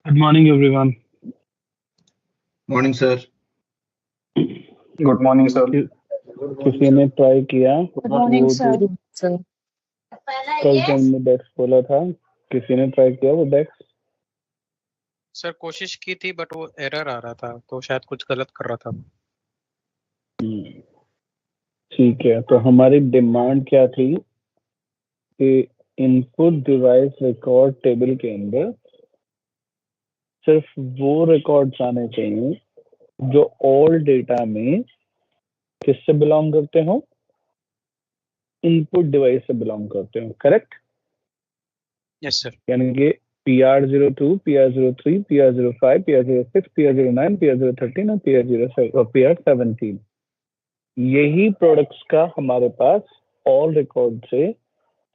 Good morning, everyone. Morning sir. Good morning sir. किसी ने try किया गुड मॉर्निंग वो सर। जो कल जो हमने डेस्क खोला था, किसी ने ट्राई किया वो डेस्क? सर कोशिश की थी बट वो एरर आ रहा था, तो शायद कुछ गलत कर रहा था। ठीक है, तो हमारी डिमांड क्या थी कि इनपुट डिवाइस रिकॉर्ड टेबल के अंदर सिर्फ वो रिकॉर्ड्स आने चाहिए जो ऑल डेटा में किससे बिलोंग करते हो? इनपुट डिवाइस से बिलोंग करते हो, करेक्ट? Yes sir. यानी कि PR02, PR03, PR05, PR06, PR09, PR013 और PR17, यही प्रोडक्ट्स का हमारे पास ऑल रिकॉर्ड से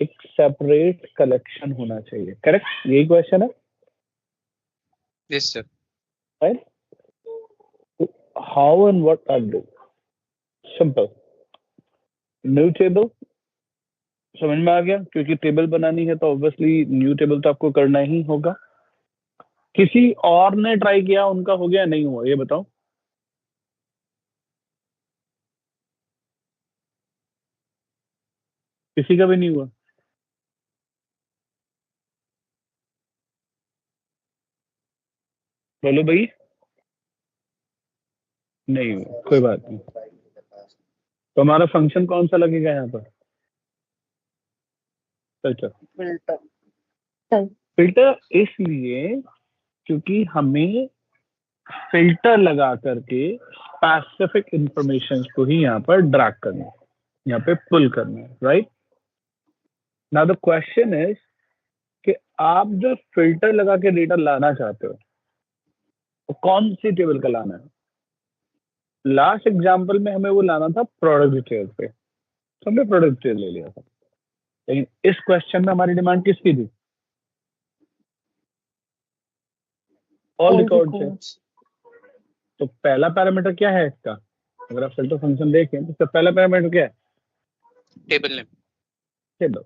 एक सेपरेट कलेक्शन होना चाहिए, करेक्ट? यही क्वेश्चन है। Yes, sir. right? How and what I'll do. Simple. New table. समझ में आ गया? क्योंकि टेबल बनानी है तो ऑब्वियसली न्यू टेबल तो आपको करना ही होगा। किसी और ने ट्राई किया, उनका हो गया नहीं हुआ, ये बताओ। किसी का भी नहीं हुआ? बोलो भाई। नहीं हुआ, कोई बात नहीं। तो हमारा फंक्शन कौन सा लगेगा यहाँ पर? फिल्टर। फिल्टर इसलिए क्योंकि हमें फिल्टर लगा करके स्पेसिफिक इंफॉर्मेशन को ही यहाँ पर ड्रैग करना है, यहाँ पे पुल करना है, right? Now the question is कि आप जो फिल्टर लगा के डेटा लाना चाहते हो तो कौन सी टेबल का लाना है? लास्ट एग्जांपल में हमें वो लाना था प्रोडक्ट डिटेल पे, तो हमने प्रोडक्ट डिटेल ले लिया था। लेकिन इस क्वेश्चन में हमारी डिमांड किसकी थी? ऑल रिकॉर्ड्स है। तो पहला पैरामीटर क्या है इसका? अगर आप फिल्टर फंक्शन देखें तो इसका पहला पैरामीटर क्या है? Table name. टेबल,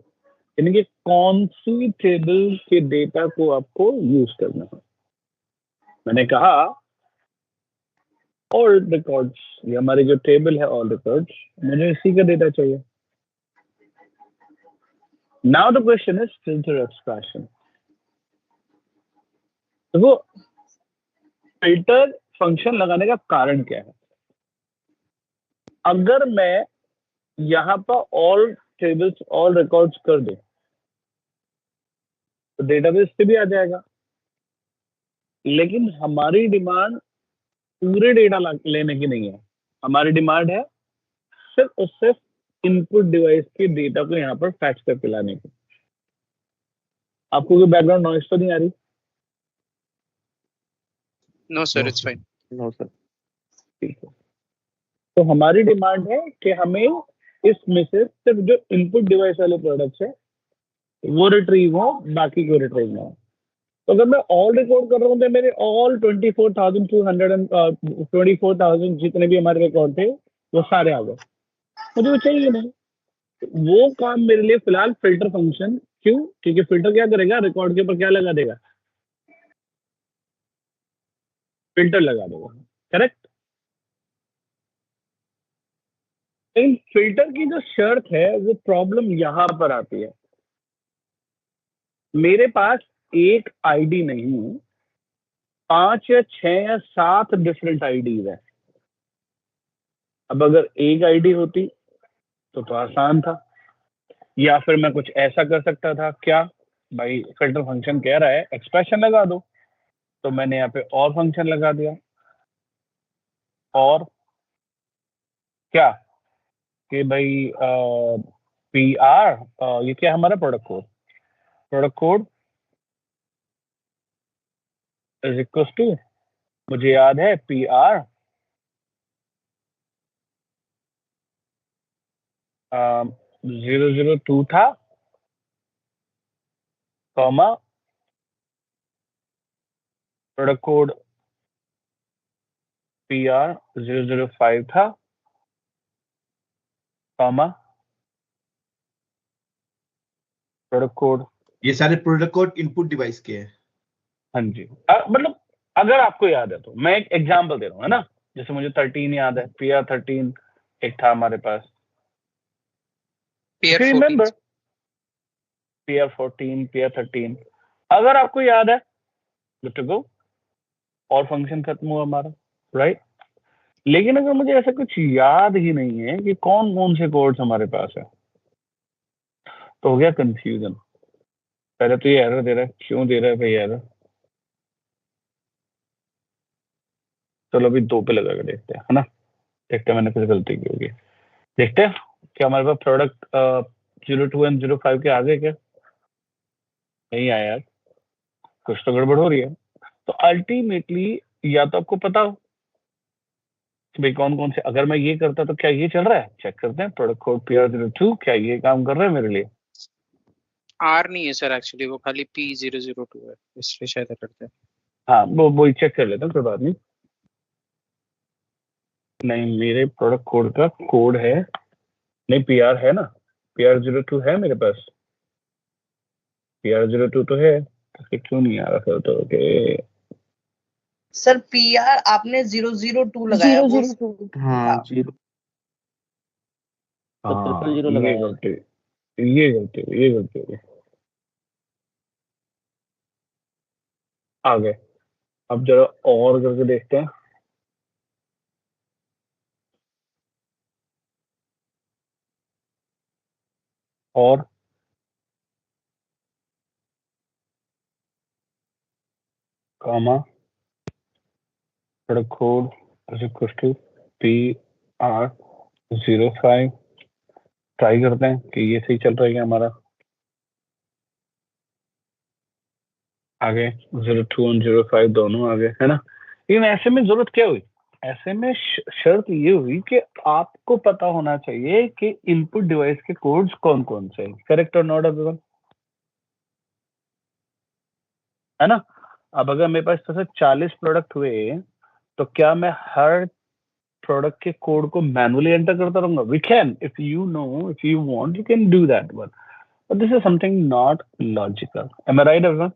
यानी कि कौन सी टेबल के डेटा को आपको यूज करना है। मैंने कहा ऑल रिकॉर्ड्स, ये हमारी जो टेबल है ऑल रिकॉर्ड्स, मुझे इसी का डेटा चाहिए। Now the question is filter expression. तो वो फिल्टर फंक्शन लगाने का कारण क्या है? अगर मैं यहाँ पर ऑल टेबल्स ऑल रिकॉर्ड्स कर दूं तो डेटाबेस पे भी आ जाएगा, लेकिन हमारी डिमांड पूरे डेटा लेने की नहीं है। हमारी डिमांड है सिर्फ और सिर्फ इनपुट डिवाइस के डेटा को यहाँ पर फैक्स करके लाने की। आपको कोई बैकग्राउंड नॉइस तो नहीं आ रही? No sir, it's fine. No sir, ठीक है। तो हमारी डिमांड है कि हमें इसमें से सिर्फ जो इनपुट डिवाइस वाले प्रोडक्ट्स है वो रिट्रीव हो, बाकी को रिट्रीव ना हो। तो अगर मैं ऑल रिकॉर्ड कर रहा हूँ तो मेरे ऑल 24,000 जितने भी हमारे रिकॉर्ड थे वो सारे आ गए, मुझे वो चाहिए नहीं। वो काम मेरे लिए फिलहाल फिल्टर फंक्शन, क्यों? क्योंकि फिल्टर क्या करेगा? रिकॉर्ड के ऊपर क्या लगा देगा? फिल्टर लगा देगा, करेक्ट? इन फिल्टर की जो शर्त है वो प्रॉब्लम यहां पर आती है। मेरे पास एक आईडी नहीं, 5 या 6 या 7 डिफरेंट आईडीज है। अब अगर एक आईडी होती तो आसान था, या फिर मैं कुछ ऐसा कर सकता था, क्या भाई फिल्टर फंक्शन कह रहा है एक्सप्रेशन लगा दो, तो मैंने यहाँ पे और फंक्शन लगा दिया। और क्या कि भाई पी आर, ये क्या हमारा product code is equal to, मुझे याद है पी आर 002 था, comma product code P R 005 था, कॉमा प्रोडक्ट कोड। ये सारे प्रोडक्ट कोड इनपुट डिवाइस के हैं। हाँ जी, मतलब अगर आपको याद है तो मैं एक एग्जांपल दे रहा हूँ, है ना? जैसे मुझे 13 याद है, पी आर 13 एक था हमारे पास, remember P R 14, P R 13, अगर आपको याद है, गुड टू गो, और फंक्शन खत्म हुआ हमारा, राइट? लेकिन अगर मुझे ऐसा कुछ याद ही नहीं है कि कौन कौन से कोड्स हमारे पास है, तो हो गया कंफ्यूजन। पहले तो ये एरर दे रहा है, क्यों दे रहा है भाई एरर? चलो अभी 2 पे लगा कर देखते हैं, है ना? देखते हैं मैंने कुछ गलती की होगी। देखते हैं क्या हमारे पास प्रोडक्ट 02 एंड 05 के आगे क्या नहीं आया यार, कुछ तो गड़बड़ हो रही है। तो अल्टीमेटली या तो आपको पता हो कि भाई कौन कौन से, अगर मैं ये करता तो क्या ये चल रहा है, चेक करते हैं प्रोडक्ट कोड PR02, क्या ये काम कर रहा है मेरे लिए? आर नहीं है सर, एक्चुअली वो खाली P002 है, इसलिए शायद करते हैं। हाँ वो चेक कर लेता हूँ, कोई बात नहीं। नहीं, मेरे प्रोडक्ट कोड का कोड है नहीं, PR है ना, PR02 है मेरे पास, PR02 तो है, तो फिर क्यों नहीं आ रहा फिर तो? ओके सर PR आपने 002 लगाया, वो 002 हाँ 0 तो हाँ 000 ये लगाया। गलती, ये गलती हो गई। आ गए। अब जरा और करके देखते हैं। और comma product code is equal to PR05। Try करते हैं कि ये सही चल रहा है क्या हमारा। आगे 02 और 05 दोनों आ गए, है ना। लेकिन ऐसे में जरूरत क्या हुई? ऐसे में शर्त ये हुई कि आपको पता होना चाहिए कि इनपुट डिवाइस के कोड्स कौन कौन से हैं। करेक्ट और नॉट एवरीवन, है ना। अब अगर मेरे पास तरह 40 प्रोडक्ट हुए तो क्या मैं हर प्रोडक्ट के कोड को मैनुअली एंटर करता रहूंगा? We can, if you know, if you want, you can do that one, but this is something not logical. Am I right everyone?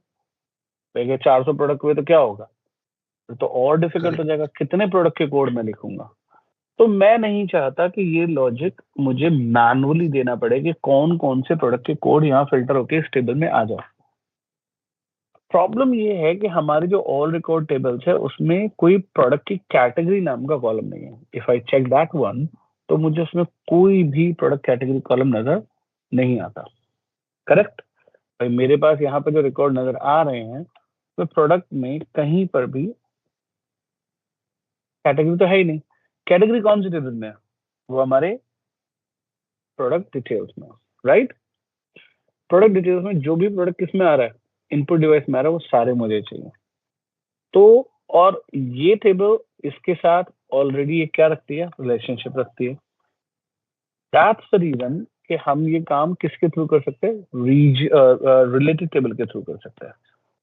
देखिए 400 प्रोडक्ट हुए तो क्या होगा, तो और डिफिकल्ट हो जाएगा, कितने प्रोडक्ट के कोड मैं लिखूंगा। तो मैं नहीं चाहता कि ये लॉजिक मुझे मैनुअली देना पड़े कि कौन कौन से प्रोडक्ट के कोड यहाँ फिल्टर होके इस टेबल में आ जाए। प्रॉब्लम ये है कि हमारी जो ऑल रिकॉर्ड टेबल्स है उसमें कोई प्रोडक्ट की कैटेगरी नाम का कॉलम नहीं है। If I check that one, तो मुझे उसमें कोई भी प्रोडक्ट कैटेगरी कॉलम नजर नहीं आता। करेक्ट भाई, मेरे पास यहाँ पे जो रिकॉर्ड नजर आ रहे हैं तो प्रोडक्ट में कहीं पर भी कैटेगरी तो है ही नहीं। कैटेगरी कौन सी टेबल में है? वो हमारे प्रोडक्ट डिटेल्स में, राइट। प्रोडक्ट डिटेल्स में जो भी प्रोडक्ट किस में आ रहा है, इनपुट डिवाइस में आ रहा है, वो सारे मुझे चाहिए। तो और ये टेबल इसके साथ ऑलरेडी ये क्या रखती है, रिलेशनशिप रखती है। दैट्स द रीजन कि हम ये काम किसके थ्रू कर सकते हैं, रिलेटेड टेबल के थ्रू कर सकते हैं।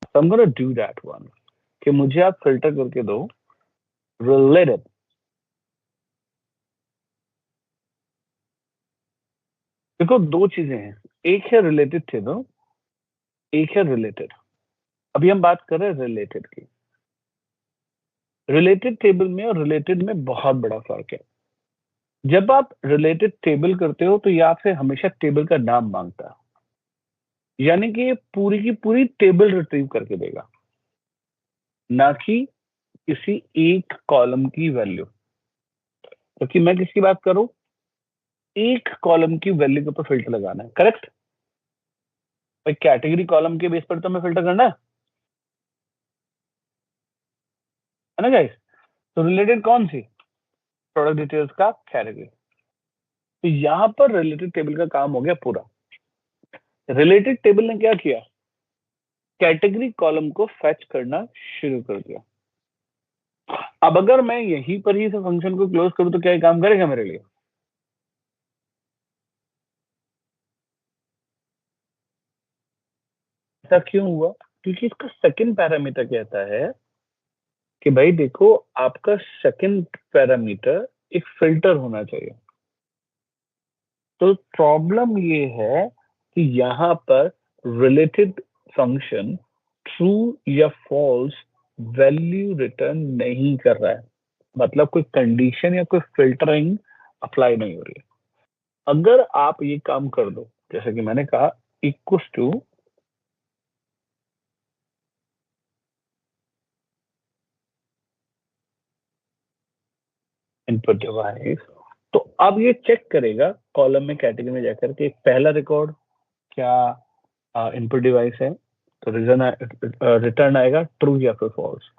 So I'm gonna do that one कि मुझे आप फिल्टर करके दो रिलेटेड। देखो दो चीजें हैं, एक है रिलेटेड टेबल, एक है रिलेटेड। अभी हम बात कर रहे हैं रिलेटेड की। रिलेटेड टेबल में और रिलेटेड में बहुत बड़ा फर्क है। जब आप रिलेटेड टेबल करते हो तो ये आपसे हमेशा टेबल का नाम मांगता है, यानी कि ये पूरी की पूरी टेबल रिट्रीव करके देगा, ना कि किसी एक कॉलम की वैल्यू। क्योंकि मैं किसकी बात करूं, एक कॉलम की वैल्यू के ऊपर फिल्टर लगाना है। करेक्ट भाई, कैटेगरी कॉलम के बेस पर तो हमें फिल्टर करना है ना गाइस। तो रिलेटेड कौन सी, प्रोडक्ट डिटेल्स का कैटेगरी। तो यहाँ पर रिलेटेड टेबल का काम हो गया पूरा। रिलेटेड टेबल ने क्या किया, कैटेगरी कॉलम को फेच करना शुरू कर दिया। अब अगर मैं यहीं पर ही इस फंक्शन को क्लोज करूं तो क्या ये काम करेगा मेरे लिए? ऐसा क्यों हुआ? क्योंकि इसका सेकंड पैरामीटर कहता है कि भाई देखो, आपका सेकंड पैरामीटर एक फिल्टर होना चाहिए। तो प्रॉब्लम ये है कि यहाँ पर रिलेटेड फंक्शन ट्रू या फॉल्स वैल्यू रिटर्न नहीं कर रहा है, मतलब कोई कंडीशन या कोई फिल्टरिंग अप्लाई नहीं हो रही है। अगर आप ये काम कर दो, जैसे कि मैंने कहा, इक्वल टू इनपुट डिवाइस, तो अब ये चेक करेगा कॉलम में कैटेगरी में जाकर के पहला रिकॉर्ड क्या इनपुट डिवाइस है, तो रिटर्न आएगा ट्रू या फिर फॉल्स।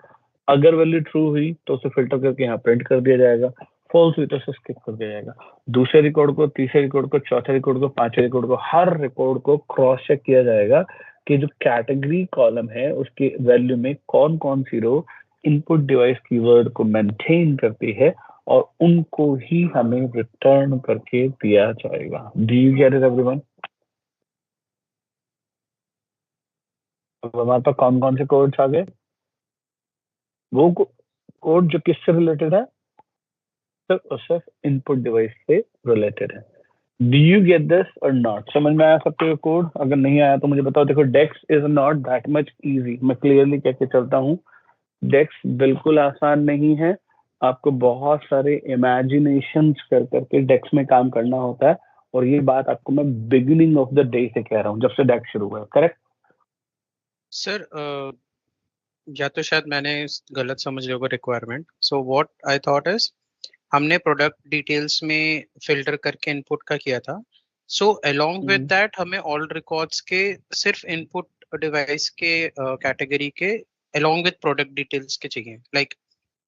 अगर वैल्यू ट्रू हुई तो उसे फिल्टर करके यहाँ प्रिंट कर दिया जाएगा, फॉल्स हुई तो उसे स्किप कर दिया जाएगा। दूसरे रिकॉर्ड को, तीसरे रिकॉर्ड को, चौथे रिकॉर्ड को, पांचवें रिकॉर्ड को, हर रिकॉर्ड को क्रॉस चेक किया जाएगा कि जो कैटेगरी कॉलम है उसकी वैल्यू में कौन कौन सी रो इनपुट डिवाइस कीवर्ड को मेंटेन करती है, और उनको ही हमें रिटर्न करके दिया जाएगा। Do you get it everyone? अब हमारे पास कौन कौन से कोड्स आ गए? वो कोड जो किससे रिलेटेड है, सिर्फ और सिर्फ इनपुट डिवाइस से रिलेटेड है। डू यू गेट दिस और नॉट? समझ में आया सबको कोड? अगर नहीं आया तो मुझे बताओ। देखो DAX is not that much easy, मैं क्लियरली कह के चलता हूँ, डेक्स बिल्कुल आसान नहीं है। आपको बहुत सारे इमेजिनेशन कर करके डेक्स में काम करना होता है, और ये बात आपको मैं बिगिनिंग ऑफ द डे से कह रहा हूँ, जब से डेक्स शुरू हुआ है। करेक्ट सर या तो शायद मैंने गलत समझ लिया होगा requirement. So what I thought is, हमने प्रोडक्ट डिटेल्स में फिल्टर करके इनपुट का किया था। सो अलोंग विद दैट हमें ऑल रिकॉर्ड्स के सिर्फ इनपुट डिवाइस के कैटेगरी के अलोंग विद प्रोडक्ट डिटेल्स के चाहिए, like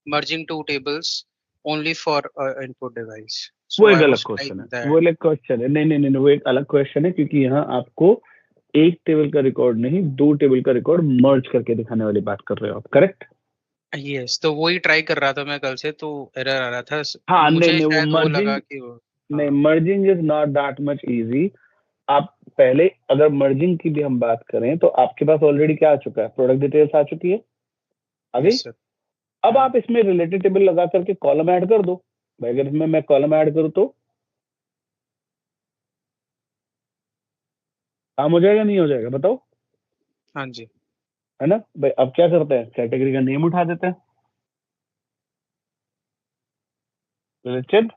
merging two tables only for input device. वो एक अलग क्वेश्चन है, वो अलग क्वेश्चन है। नहीं नहीं नहीं, वो एक अलग क्वेश्चन है, क्योंकि यहाँ आपको एक टेबल का रिकॉर्ड नहीं, 2 टेबल का रिकॉर्ड मर्ज करके दिखाने वाली बात कर रहे हो आप। करेक्ट? यस, तो वही ट्राई कर रहा था मैं कल से, तो एरर आ रहा था। हाँ, मुझे नहीं वो शायद वो लगा मर्जिंग, कि वो नहीं merging is not that much easy. आप पहले अगर मर्जिंग की भी हम बात करें तो आपके पास ऑलरेडी क्या आ चुका है, प्रोडक्ट डिटेल्स आ चुकी है, आ गई। सर अब आप इसमें रिलेटेड टेबल लगा करके कॉलम ऐड कर दो भाई। अगर इसमें मैं कॉलम ऐड करूँ तो काम हो जाएगा, नहीं हो जाएगा? बताओ। हाँ जी। है ना भाई? अब क्या करते हैं, कैटेगरी का नेम उठा देते हैं, रिलेटेड।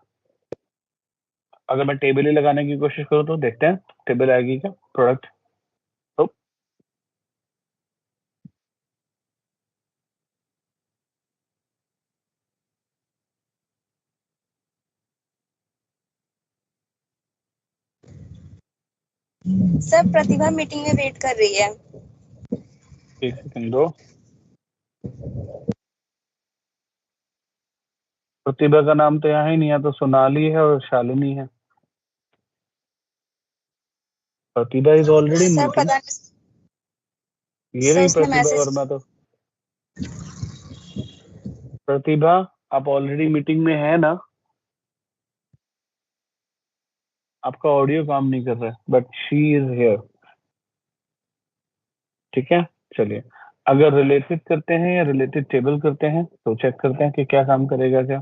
अगर मैं टेबल ही लगाने की कोशिश करूँ तो देखते हैं टेबल आएगी क्या, प्रोडक्ट। तो सर प्रतिभा मीटिंग में वेट कर रही है। एक सेकंड दो। प्रतिभा का नाम तो यहाँ ही नहीं है, तो सोनाली है और शालिनी है। प्रतिभा इज ऑलरेडी सर मीटिंग। पता ये सर रही उसने प्रतिभा मैसेज वर्मा। तो प्रतिभा आप ऑलरेडी मीटिंग में है ना? आपका ऑडियो काम नहीं कर रहा है, बट शी इज हियर। ठीक है, चलिए। अगर रिलेटेड करते हैं या रिलेटेड टेबल करते हैं तो चेक करते हैं कि क्या काम करेगा। क्या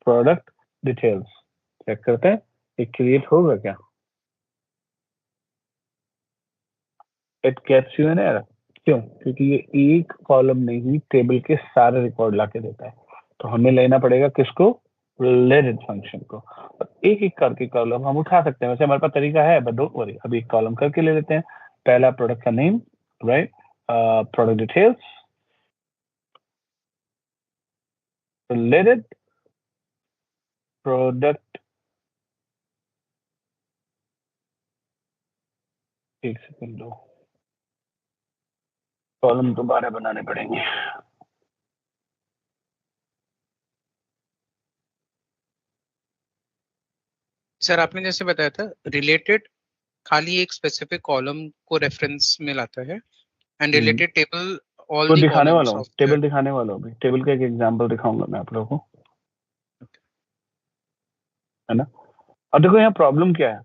प्रोडक्ट डिटेल्स चेक करते हैं, ये क्रिएट होगा क्या? It gets you an error. क्यों? क्योंकि ये एक कॉलम नहीं टेबल के सारे रिकॉर्ड ला के देता है। तो हमें लेना पड़ेगा किसको, रिलेटेड फंक्शन को। एक एक करके कॉलम हम उठा सकते हैं, वैसे हमारे पास तरीका है, बट डोंट वरी, अभी एक कॉलम करके ले लेते हैं। पहला प्रोडक्ट का name, right, product details, related product. एक सेकंड दो, कॉलम दोबारा बनाने पड़ेंगे। सर आपने जैसे बताया था रिलेटेड खाली एक स्पेसिफिक कॉलम को रेफरेंस में लाता है, एंड रिलेटेड टेबल ऑल तो द दिखाने वाला कॉलम्स हूँ, ऑफ टेबल दिखाने वाला हूँ, टेबल का एक एग्जांपल दिखाऊंगा मैं आप लोगों को, है ना। अब देखो यहाँ प्रॉब्लम क्या है,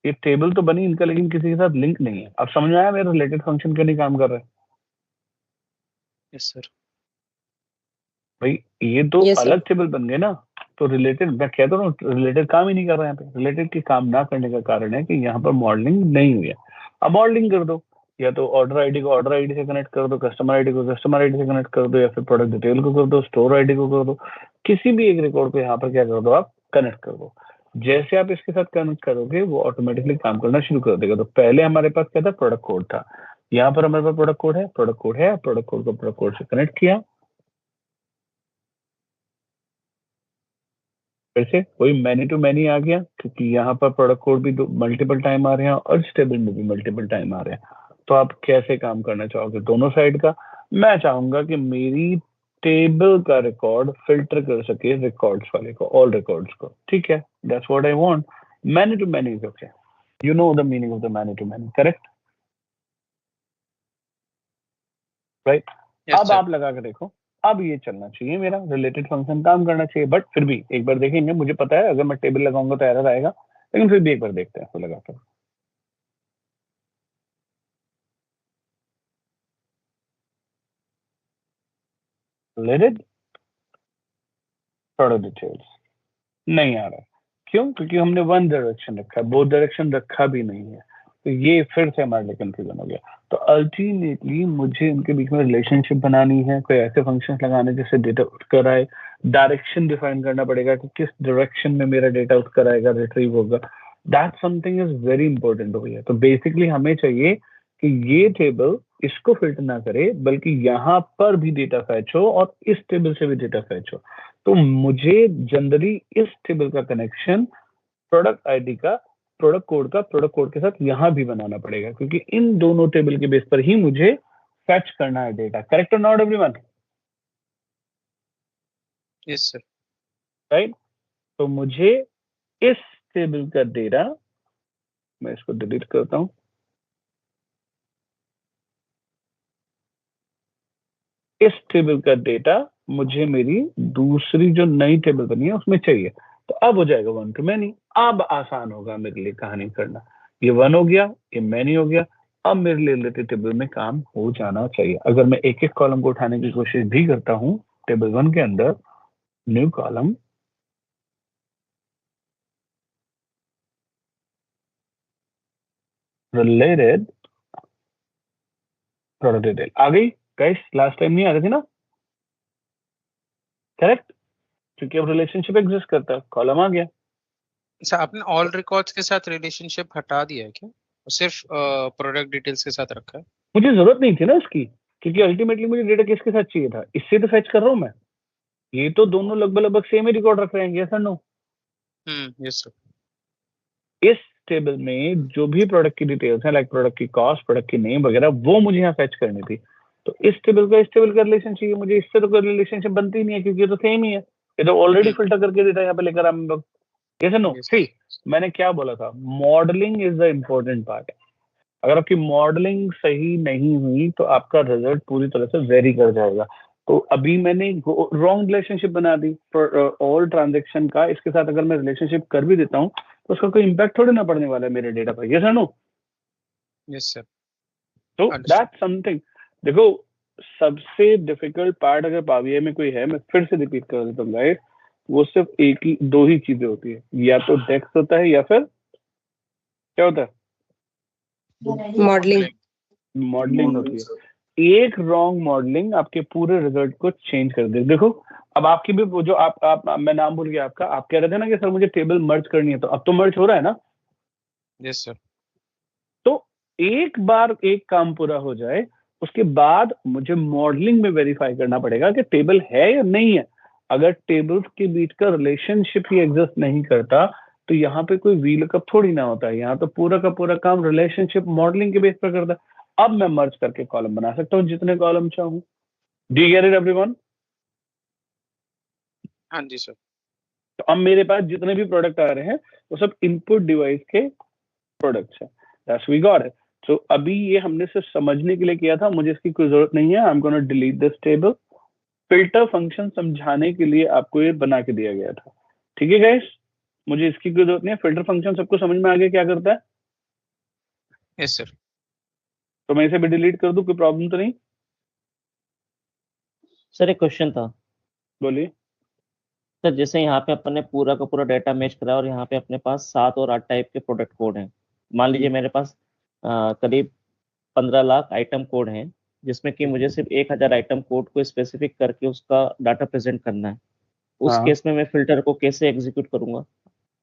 ये टेबल तो बनी इनका, लेकिन किसी के साथ लिंक नहीं है। अब समझ में आया मेरा रिलेटेड फंक्शन क्यों नहीं काम कर रहा है? Yes sir. भाई ये दो Yes, sir. अलग टेबल बन गए ना, तो रिलेटेड, मैं कहता हूँ रिलेटेड काम ही नहीं कर रहा है यहाँ पे। रिलेटेड की काम ना करने का कारण है कि यहाँ पर मॉडलिंग नहीं हुई है। अब मॉडलिंग कर दो, या तो ऑर्डर आईडी को ऑर्डर आईडी से कनेक्ट कर दो, कस्टमर आईडी को कस्टमर आईडी से कनेक्ट कर दो, या फिर प्रोडक्ट डिटेल को कर दो, स्टोर आईडी को कर दो। किसी भी एक रिकॉर्ड को यहाँ पर क्या कर दो, आप कनेक्ट कर दो। जैसे आप इसके साथ कनेक्ट करोगे वो ऑटोमेटिकली काम करना शुरू कर देगा। तो पहले हमारे पास क्या था, प्रोडक्ट कोड था। यहाँ पर हमारे पास प्रोडक्ट कोड है, प्रोडक्ट कोड है, प्रोडक्ट कोड को प्रोडक्ट कोड से कनेक्ट किया, फिर से वही मैनी टू मैनी आ गया, क्योंकि यहाँ पर प्रोडक्ट कोड भी मल्टीपल टाइम आ रहे हैं और इस टेबल में भी मल्टीपल टाइम आ रहे हैं। तो आप कैसे काम करना चाहोगे दोनों साइड का? मैं चाहूंगा कि मेरी टेबल का रिकॉर्ड फिल्टर कर सके रिकॉर्ड्स वाले को, ऑल रिकॉर्ड्स को। ठीक है, that's what I want. Many to many is okay, you know the meaning of the many to many, correct? Right. अब आप लगा के देखो, अब ये चलना चाहिए, मेरा रिलेटेड फंक्शन काम करना चाहिए। बट फिर भी एक बार देखेंगे, मुझे पता है अगर मैं टेबल लगाऊंगा तो एरर आएगा, लेकिन फिर भी एक बार देखते हैं इसको लगाकर। रिलेटेड प्रोडक्ट डिटेल्स नहीं आ रहा है। क्यों? क्योंकि हमने वन डायरेक्शन रखा है, बोथ डायरेक्शन रखा भी नहीं है, तो ये फिर से हमारे लिए कंफ्यूजन हो गया। तो अल्टीमेटली मुझे इनके बीच में रिलेशनशिप बनानी है, कोई ऐसे फंक्शंस लगाने जिससे डेटा उठकर आए, डायरेक्शन डिफाइन करना पड़ेगा कि किस डायरेक्शन में मेरा डेटा उठकर आएगा, रिट्रीव होगा। That something is very important हो गया। तो बेसिकली हमें चाहिए कि ये टेबल इसको फिल्टर ना करे, बल्कि यहाँ पर भी डेटा फैच हो और इस टेबल से भी डेटा फैच हो। तो मुझे जनरली इस टेबल का कनेक्शन प्रोडक्ट आईडी का प्रोडक्ट कोड के साथ यहाँ भी बनाना पड़ेगा, क्योंकि इन दोनों टेबल के बेस पर ही मुझे फैच करना है डेटा। करेक्ट और not everyone? Yes sir. Right. तो मुझे इस टेबल का डेटा, मैं इसको डिलीट करता हूं, इस टेबल का डेटा मुझे मेरी दूसरी जो नई टेबल बनी है उसमें चाहिए। तो अब हो जाएगा वन टू मैनी। अब आसान होगा मेरे लिए कहानी करना। ये वन हो गया, ये मैनी हो गया, अब मेरे लिए रिलेटेड टेबल में काम हो जाना चाहिए। अगर मैं एक एक कॉलम को उठाने की कोशिश भी करता हूं टेबल वन के अंदर, new column, related product detail आ गई। गाइस लास्ट टाइम नहीं आ रही थी ना? करेक्ट, क्योंकि अब रिलेशनशिप एग्जिस्ट करता है, कॉलम आ गया। सर आपने ऑल रिकॉर्ड्स के साथ रिलेशनशिप हटा दिया है क्या, और सिर्फ प्रोडक्ट डिटेल्स के साथ रखा है? मुझे जरूरत नहीं थी ना इसकी, क्योंकि अल्टीमेटली मुझे डेटा किसके साथ चाहिए था, इससे तो फैच कर रहा हूं मैं। ये तो दोनों लगभग सेम ही रिकॉर्ड रख रहे हैं, यस और नो? Yes sir. इस टेबल में जो भी प्रोडक्ट की डिटेल्स हैं, लाइक प्रोडक्ट की कॉस्ट, प्रोडक्ट की नेम वगैरह, वो मुझे यहाँ फैच करनी थी। तो इस टेबल का रिलेशन चाहिए मुझे, इससे तो कोई रिलेशनशिप बनती ही नहीं है, क्योंकि ये तो सेम ही है। ये तो ऑलरेडी फिल्टर करके डेटा यहाँ पे लेकर हम लोग। यस और नो? सी, मैंने क्या बोला था, modelling is the important part. अगर आपकी मॉडलिंग सही नहीं हुई तो आपका रिजल्ट पूरी तरह से वेरी कर जाएगा। तो अभी मैंने रॉन्ग रिलेशनशिप बना दी ऑल ट्रांजैक्शन का। इसके साथ अगर मैं रिलेशनशिप कर भी देता हूँ तो उसका कोई इम्पैक्ट थोड़ी ना पड़ने वाला है मेरे डेटा पर। यस और नो? Yes sir. तो दैट समथिंग। देखो, सबसे डिफिकल्ट पार्ट अगर पावर में कोई है, मैं फिर से रिपीट कर देता हूँ गाइस, वो सिर्फ दो ही चीजें होती है, या तो डेक्स होता है या फिर क्या होता है, मॉडलिंग होती है। एक रॉन्ग मॉडलिंग आपके पूरे रिजल्ट को चेंज कर दे। देखो, अब आपकी भी वो जो आप मैं नाम भूल गया आपका, आप कह रहे थे ना कि सर मुझे टेबल मर्ज करनी है, तो अब तो मर्ज हो रहा है ना? Yes sir. तो एक बार एक काम पूरा हो जाए, उसके बाद मुझे मॉडलिंग में वेरीफाई करना पड़ेगा कि टेबल है या नहीं है। अगर टेबल्स के बीच का रिलेशनशिप ही एग्जिस्ट नहीं करता तो यहाँ पे कोई वीलकअप थोड़ी ना होता है। यहाँ तो पूरा का पूरा काम रिलेशनशिप मॉडलिंग के बेस पर करता है। अब मैं मर्ज करके कॉलम बना सकता हूँ जितने कॉलम चाहूँ। Do you get it everyone? हाँ जी सर। तो अब मेरे पास जितने भी प्रोडक्ट आ रहे हैं वो सब इनपुट डिवाइस के प्रोडक्ट्स हैं। That's we got it. तो अभी ये हमने सिर्फ समझने के लिए किया था, मुझे इसकी कोई जरूरत नहीं है। I am gonna delete this table. Filter function समझाने के लिए आपको ये बना के दिया गया था, ठीक है गाइस? मुझे इसकी कोई जरूरत नहीं है। फिल्टर फंक्शन सबको समझ में आ गया क्या करता है? Yes sir. तो मैं इसे भी डिलीट कर दूं, कोई प्रॉब्लम तो नहीं? सर एक क्वेश्चन था। बोलिए। सर जैसे यहाँ पे अपन ने पूरा का पूरा डाटा मैच करा और यहाँ पे अपने पास 7 और 8 टाइप के प्रोडक्ट कोड हैं। मान लीजिए मेरे पास करीब 15 लाख आइटम कोड हैं, जिसमें कि मुझे सिर्फ 1000 आइटम कोड को स्पेसिफिक करके उसका डाटा प्रेजेंट करना है। उस केस में मैं फिल्टर को कैसे एग्जीक्यूट करूंगा?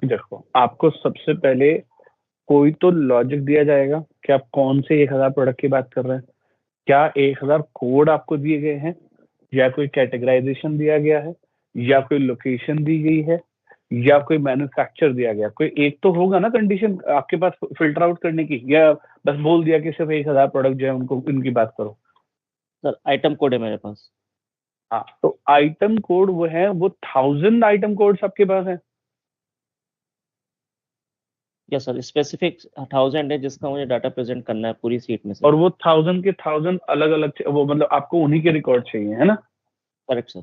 देखो, आपको सबसे पहले कोई तो लॉजिक दिया जाएगा कि आप कौन से 1000 प्रोडक्ट की बात कर रहे हैं। क्या 1000 कोड आपको दिए गए हैं, या कोई कैटेगराइजेशन दिया गया है, या कोई लोकेशन दी गई है, या कोई मैन्युफैक्चर दिया गया? कोई एक तो होगा ना कंडीशन आपके पास फिल्टर आउट करने की, या बस बोल दिया कि सिर्फ 1000 प्रोडक्ट जो है उनको इनकी बात करो? सर आइटम कोड है मेरे पास। हाँ, तो आइटम कोड वो है, वो 1000 आइटम कोड्स आपके पास है। यस सर, स्पेसिफिक 1000 है जिसका मुझे डाटा प्रेजेंट करना है पूरी सीट में से। और वो 1000 के 1000 अलग अलग, वो मतलब आपको उन्हीं के रिकॉर्ड चाहिए, है ना? Correct sir.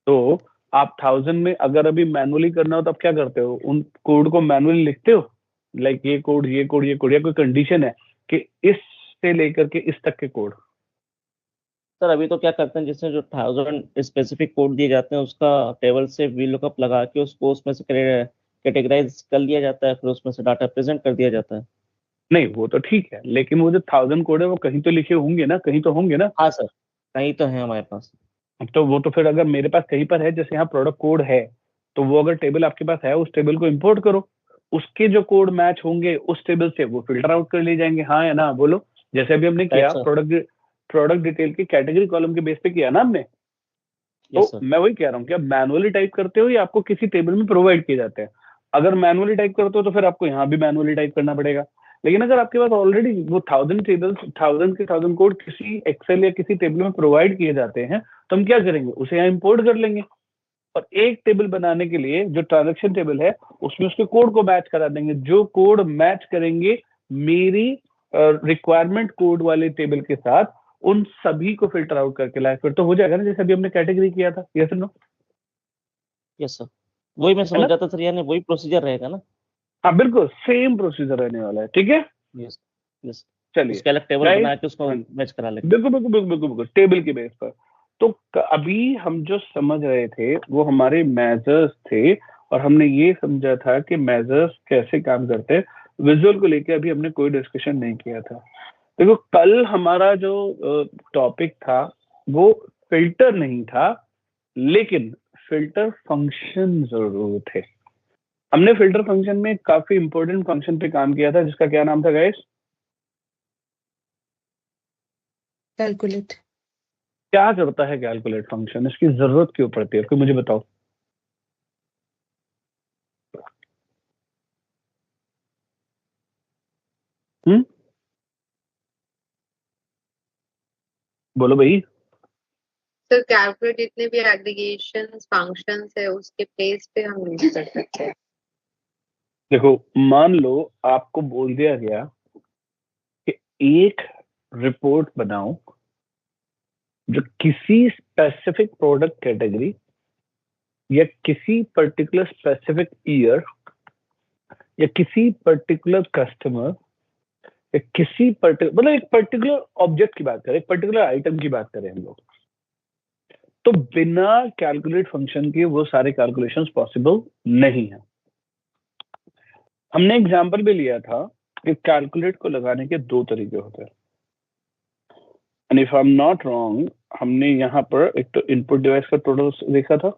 तो आप 1000 में अगर अभी मैनुअली करना हो तो आप क्या करते हो? उन कोड को मैनुअली लिखते हो, लाइक ये कोड ये कोड ये कोड, या कोई कंडीशन है कि इस से लेकर के इस तक के कोड? सर अभी तो क्या करते हैं, जिसमें जो 1000 स्पेसिफिक कोड दिए जाते हैं उसका टेबल से VLOOKUP लगा के उसको उसमें से कैटेगराइज कर लिया जाता है, फिर उसमें से डाटा प्रेजेंट कर दिया जाता है। नहीं वो तो ठीक है, लेकिन वो जो 1000 कोड है वो कहीं तो लिखे होंगे ना, कहीं तो होंगे ना। हाँ सर, कहीं तो है हमारे पास। तो वो तो फिर अगर मेरे पास कहीं पर है, जैसे यहाँ प्रोडक्ट कोड है, तो वो अगर टेबल आपके पास है उस टेबल को इंपोर्ट करो, उसके जो कोड मैच होंगे उस टेबल से वो फिल्टर आउट कर लिए जाएंगे। हाँ या ना बोलो। जैसे अभी हमने किया sir. प्रोडक्ट डिटेल की कैटेगरी कॉलम के बेस पे किया ना हमने। Yes, तो sir. मैं वही कह रहा हूँ कि आप मैनुअली टाइप करते हो या आपको किसी टेबल में प्रोवाइड किए जाते हैं। अगर मैनुअली टाइप करते हो तो फिर आपको यहाँ भी मैनुअली टाइप करना पड़ेगा। लेकिन अगर आपके पास ऑलरेडी वो 1000 टेबल्स 1000 कोड किसी एक्सेल या किसी टेबल में प्रोवाइड किए जाते हैं, तो हम क्या करेंगे, उसे यहाँ इंपोर्ट कर लेंगे और एक टेबल बनाने के लिए जो ट्रांजैक्शन टेबल है उसमें उसके कोड को मैच करा देंगे। जो कोड मैच करेंगे मेरी रिक्वायरमेंट कोड वाले टेबल के साथ, उन सभी को फिल्टर आउट करके लाए, फिर तो हो जाएगा ना जैसे अभी हमने कैटेगरी किया था। Yes no? यस सर, वही मैं समझ रहा था सर, यानी वही प्रोसीजर रहेगा ना। हाँ बिल्कुल सेम प्रोसीजर रहने वाला है। ठीक है, यस यस, चलिए उसका अलग टेबल Guys, बना के उसको मैच करा लेंगे। बिल्कुल बिल्कुल बिल्कुल बिल्कुल बिल्कुल टेबल के बेस पर। तो अभी हम जो समझ रहे थे वो हमारे मेजर्स थे, और हमने ये समझा था कि मेजर्स कैसे काम करते हैं। विजुअल को लेके अभी हमने कोई डिस्कशन नहीं किया था। देखो कल हमारा जो टॉपिक था वो फिल्टर नहीं था, लेकिन फिल्टर फंक्शन जरूर थे। हमने फिल्टर फंक्शन में काफी इंपॉर्टेंट फंक्शन पे काम किया था जिसका क्या नाम था गाइस? कैलकुलेट। क्या करता है कैलकुलेट फंक्शन? इसकी जरूरत क्यों पड़ती है, कोई मुझे बताओ। बोलो भाई। सर कैलकुलेट जितने भी एग्रीगेशंस फंक्शंस है उसके बेस पे हम यूज कर सकते हैं। देखो मान लो आपको बोल दिया गया कि एक रिपोर्ट बनाओ जो किसी स्पेसिफिक प्रोडक्ट कैटेगरी या किसी पर्टिकुलर स्पेसिफिक ईयर या किसी पर्टिकुलर कस्टमर या किसी मतलब एक पर्टिकुलर ऑब्जेक्ट की बात करें, एक पर्टिकुलर आइटम की बात करें हम लोग, तो बिना कैलकुलेट फंक्शन के वो सारे कैलकुलेशंस पॉसिबल नहीं है। हमने एग्जांपल भी लिया था कि कैलकुलेट को लगाने के दो तरीके होते हैं, and if I am not wrong हमने यहाँ पर एक तो इनपुट डिवाइस का टोटल देखा था,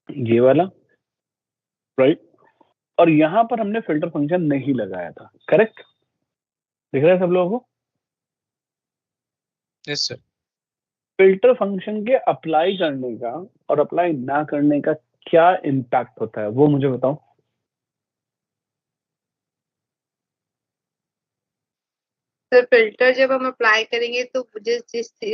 ये वाला, राइट? और यहाँ पर हमने फिल्टर फंक्शन नहीं लगाया था, करेक्ट? दिख रहा है सब लोगों को? Yes sir. फिल्टर फंक्शन के अप्लाई करने का और अप्लाई ना करने का क्या इम्पैक्ट होता है वो मुझे बताओ। सर फिल्टर जब हम अप्लाई करेंगे तो जिस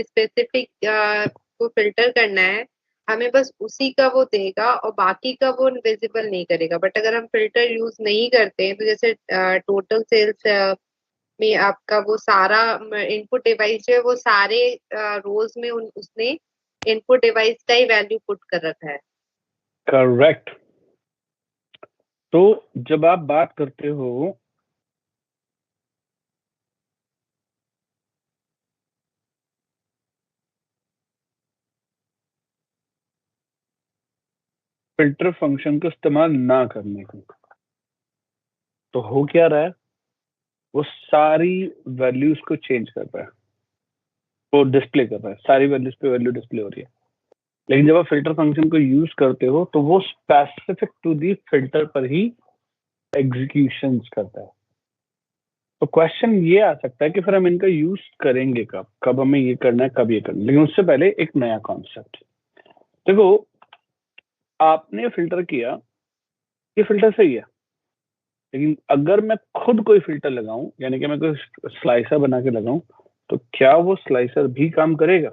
स्पेसिफिक को फिल्टर करना है हमें बस उसी का वो देगा और बाकी का वो विजिबल नहीं करेगा। बट अगर हम फिल्टर यूज नहीं करते हैं तो जैसे टोटल सेल्स में आपका वो सारा इनपुट डिवाइस जो है वो सारे रोज में उसने इनपुट डिवाइस का ही वैल्यू पुट कर रखा है। करेक्ट। तो जब आप बात करते हो फिल्टर फंक्शन का इस्तेमाल ना करने का, तो हो क्या रहा है, वो सारी वैल्यूज को चेंज कर रहा है, वो डिस्प्ले कर रहा है, सारी वैल्यूज पे वैल्यू डिस्प्ले हो रही है। लेकिन जब आप फिल्टर फंक्शन को यूज करते हो तो वो स्पेसिफिक टू दी फिल्टर पर ही एग्जीक्यूशन करता है। तो क्वेश्चन ये आ सकता है कि फिर हम इनका यूज करेंगे कब हमें ये करना है, कब ये करना है। लेकिन उससे पहले एक नया कॉन्सेप्ट देखो, आपने फिल्टर किया, ये फिल्टर सही है, लेकिन अगर मैं खुद कोई फिल्टर लगाऊं, यानी कि मैं कोई स्लाइसर बना के लगाऊं, तो क्या वो स्लाइसर भी काम करेगा?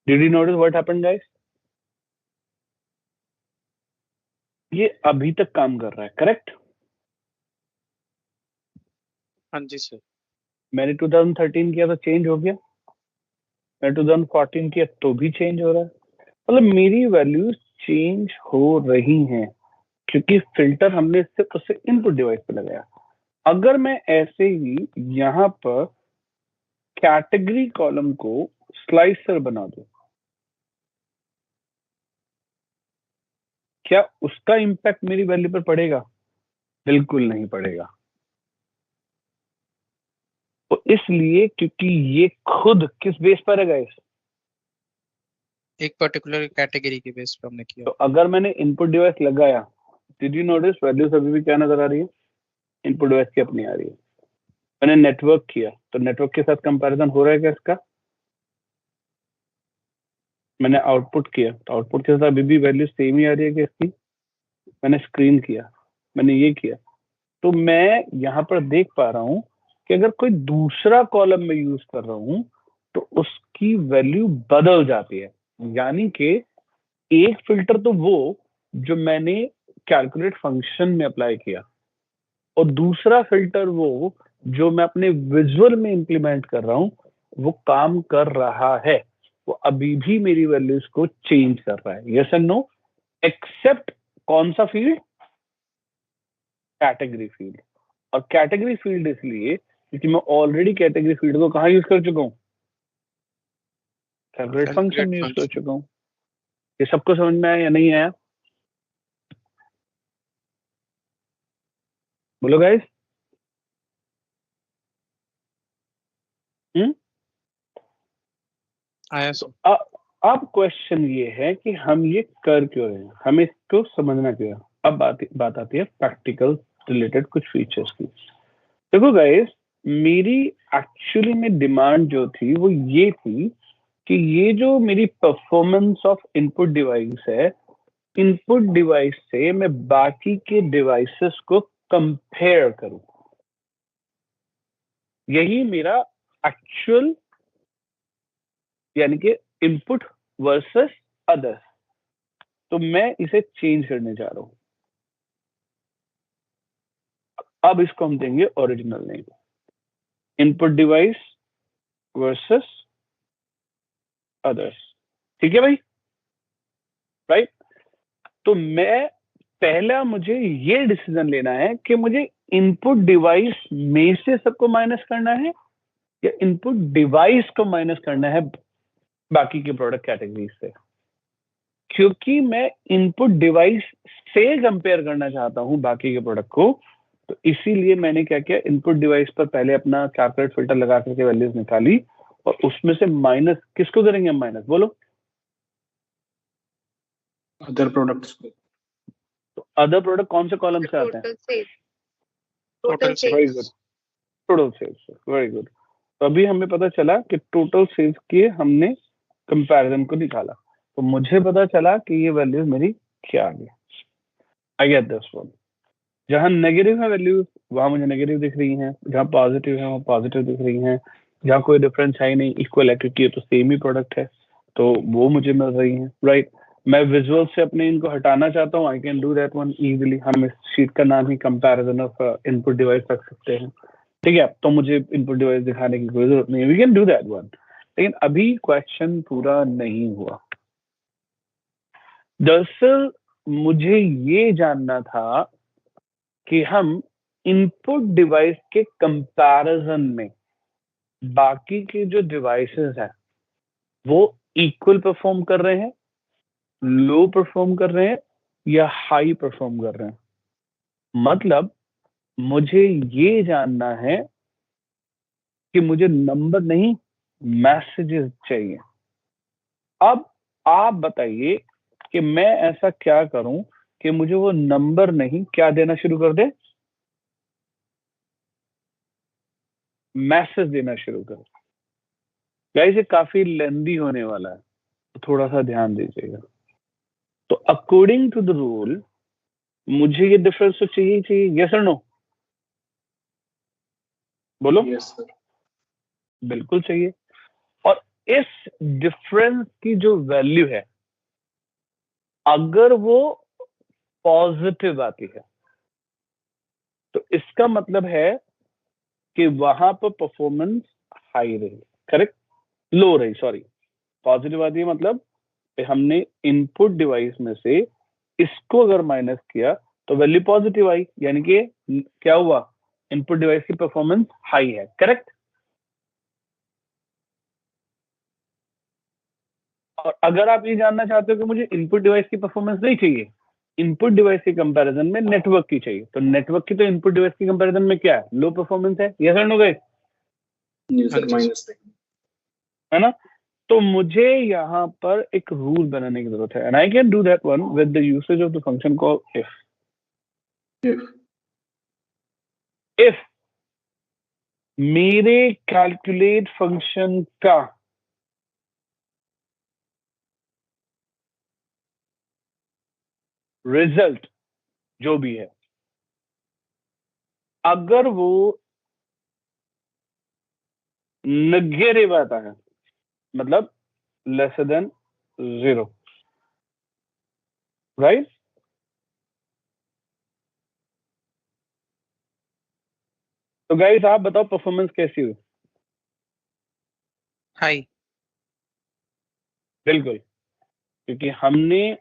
Did you notice what happened guys? ये अभी तक काम कर रहा है, करेक्ट? हाँ जी सर। मैंने 2013 किया तो चेंज हो गया, मैंने 2014 किया तो भी चेंज हो रहा है। मतलब मेरी वैल्यूज चेंज हो रही हैं क्योंकि फिल्टर हमने सिर्फ उससे इनपुट डिवाइस पे लगाया। अगर मैं ऐसे ही यहाँ पर कैटेगरी कॉलम को स्लाइसर बना दूं, क्या उसका इम्पैक्ट मेरी वैल्यू पर पड़ेगा? बिल्कुल नहीं पड़ेगा। तो इसलिए क्योंकि ये खुद किस बेस पर है गाइस? एक पर्टिकुलर कैटेगरी के बेस पे हमने किया। तो अगर मैंने इनपुट डिवाइस लगाया, डिड यू नोटिस वैल्यूज अभी भी क्या नजर आ रही है? इनपुट डिवाइस की अपनी आ रही है। मैंने नेटवर्क किया तो नेटवर्क के साथ कंपैरिजन हो रहा है क्या इसका? मैंने आउटपुट किया तो आउटपुट के साथ अभी भी वैल्यू सेम ही आ रही है क्या इसकी? मैंने स्क्रीन किया, मैंने ये किया, तो मैं यहाँ पर देख पा रहा हूँ कि अगर कोई दूसरा कॉलम में यूज कर रहा हूँ तो उसकी वैल्यू बदल जाती है। यानी कि एक फिल्टर तो वो जो मैंने कैलकुलेट फंक्शन में अप्लाई किया, और दूसरा फिल्टर वो जो मैं अपने विजुअल में इंप्लीमेंट कर रहा हूँ, वो काम कर रहा है, वो अभी भी मेरी वैल्यूज को चेंज कर रहा है। Yes and no? एक्सेप्ट कौन सा फील्ड? Category field. और कैटेगरी फील्ड इसलिए क्योंकि मैं ऑलरेडी कैटेगरी फील्ड को कहाँ यूज कर चुका हूँ? कैलकुलेट फंक्शन में यूज कर चुका हूँ। ये सबको समझ में आया या नहीं आया? बोलो गाइस। आया तो अब क्वेश्चन ये है कि हम ये कर क्यों रहे हैं, हमें इसको समझना क्यों है। अब बात आती है प्रैक्टिकल रिलेटेड कुछ फीचर्स की। देखो गाइस, मेरी एक्चुअली में डिमांड जो थी वो ये थी कि ये जो मेरी परफॉर्मेंस ऑफ इनपुट डिवाइस है, इनपुट डिवाइस से मैं बाकी के डिवाइसेस को कंपेयर करूं। यही मेरा एक्चुअल यानी कि इनपुट वर्सेस अदर्स। तो मैं इसे चेंज करने जा रहा हूं। अब इसको हम देंगे original name, input device versus others. ठीक है भाई? राइट? तो मैं पहला मुझे ये डिसीजन लेना है कि मुझे इनपुट डिवाइस में से सबको माइनस करना है या इनपुट डिवाइस को माइनस करना है बाकी के प्रोडक्ट कैटेगरी से। क्योंकि मैं इनपुट डिवाइस से कंपेयर करना चाहता हूं बाकी के प्रोडक्ट को, तो इसीलिए मैंने क्या किया, इनपुट डिवाइस पर पहले अपना कैलकुलेट फिल्टर लगा करके वैल्यूज निकाली और उसमें से माइनस किसको करेंगे हम? माइनस बोलो। अदर प्रोडक्ट्स को। तो अदर प्रोडक्ट कौन से कॉलम से आते हैं? Total very good, total sales. Very good. तो अभी हमें पता चला कि टोटल सेल्स के हमने कंपैरिजन को निकाला, तो मुझे पता चला कि ये वैल्यूज मेरी क्या आ गई। I get this one. जहां नेगेटिव है वैल्यूज वहां मुझे नेगेटिव दिख रही हैं, जहां पॉजिटिव है वहां पॉजिटिव दिख रही हैं, जहां कोई डिफरेंस है ही नहीं, इक्वल है क्योंकि ये तो सेम ही प्रोडक्ट है, तो वो मुझे मिल रही हैं। राइट? मैं विजुअल से अपने इनको हटाना चाहता हूँ, I can do that one easily. हम इस शीट का नाम ही कंपैरिजन ऑफ इनपुट डिवाइस रख सकते हैं। ठीक है? तो मुझे इनपुट डिवाइस दिखाने की कोई जरूरत नहीं है, we can do that one. लेकिन अभी क्वेश्चन पूरा नहीं हुआ। दरअसल मुझे ये जानना था कि हम इनपुट डिवाइस के कंपैरिजन में बाकी के जो डिवाइसेस हैं वो इक्वल परफॉर्म कर रहे हैं, लो परफॉर्म कर रहे हैं या हाई परफॉर्म कर रहे हैं। मतलब मुझे ये जानना है कि मुझे नंबर नहीं मैसेजेस चाहिए। अब आप बताइए कि मैं ऐसा क्या करूं कि मुझे वो नंबर नहीं क्या देना शुरू कर दे? मैसेज देना शुरू कर। गाइस ये काफी लेंदी होने वाला है, तो थोड़ा सा ध्यान दीजिएगा। तो अकॉर्डिंग टू द रूल मुझे ये डिफरेंस तो चाहिए ही चाहिए। यस और नो? बोलो। Yes sir. बिल्कुल चाहिए। और इस डिफरेंस की जो वैल्यू है, अगर वो पॉजिटिव आती है तो इसका मतलब है कि वहां पर परफॉर्मेंस हाई रही, करेक्ट? लो रही, सॉरी। पॉजिटिव आती है मतलब हमने इनपुट डिवाइस में से इसको अगर माइनस किया तो वैल्यू पॉजिटिव आई, यानी कि क्या हुआ? इनपुट डिवाइस की परफॉर्मेंस हाई है, करेक्ट? और अगर आप ये जानना चाहते हो कि मुझे इनपुट डिवाइस की परफॉर्मेंस नहीं चाहिए, इनपुट डिवाइस के कंपैरिजन में नेटवर्क की चाहिए, तो नेटवर्क की तो इनपुट डिवाइस के कंपैरिजन में क्या है, लो परफॉर्मेंस है। यस और नो गाइस? सर माइनस है ना? तो मुझे यहाँ पर एक रूल बनाने की जरूरत है, and I can do that one with the usage of the function called if मेरे कैलकुलेट फंक्शन का रिजल्ट जो भी है, अगर वो नेगेटिव आता है, मतलब लेसर देन 0, राइट? तो गाइस आप बताओ परफॉर्मेंस कैसी हुई? हाई। बिल्कुल, क्योंकि हमने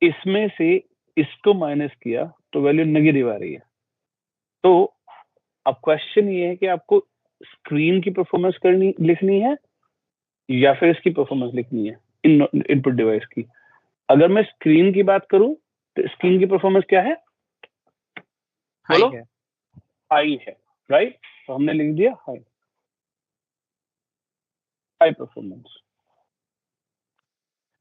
इसमें से इसको माइनस किया तो वैल्यू नेगेटिव आ रही है। तो अब क्वेश्चन ये है कि आपको स्क्रीन की परफॉर्मेंस लिखनी है या फिर इसकी परफॉर्मेंस लिखनी है, इनपुट डिवाइस की। अगर मैं स्क्रीन की बात करूं तो स्क्रीन की परफॉर्मेंस क्या है? हाई बोलो। है। हाई है, राइट? तो हमने लिख दिया हाई, हाई परफॉर्मेंस।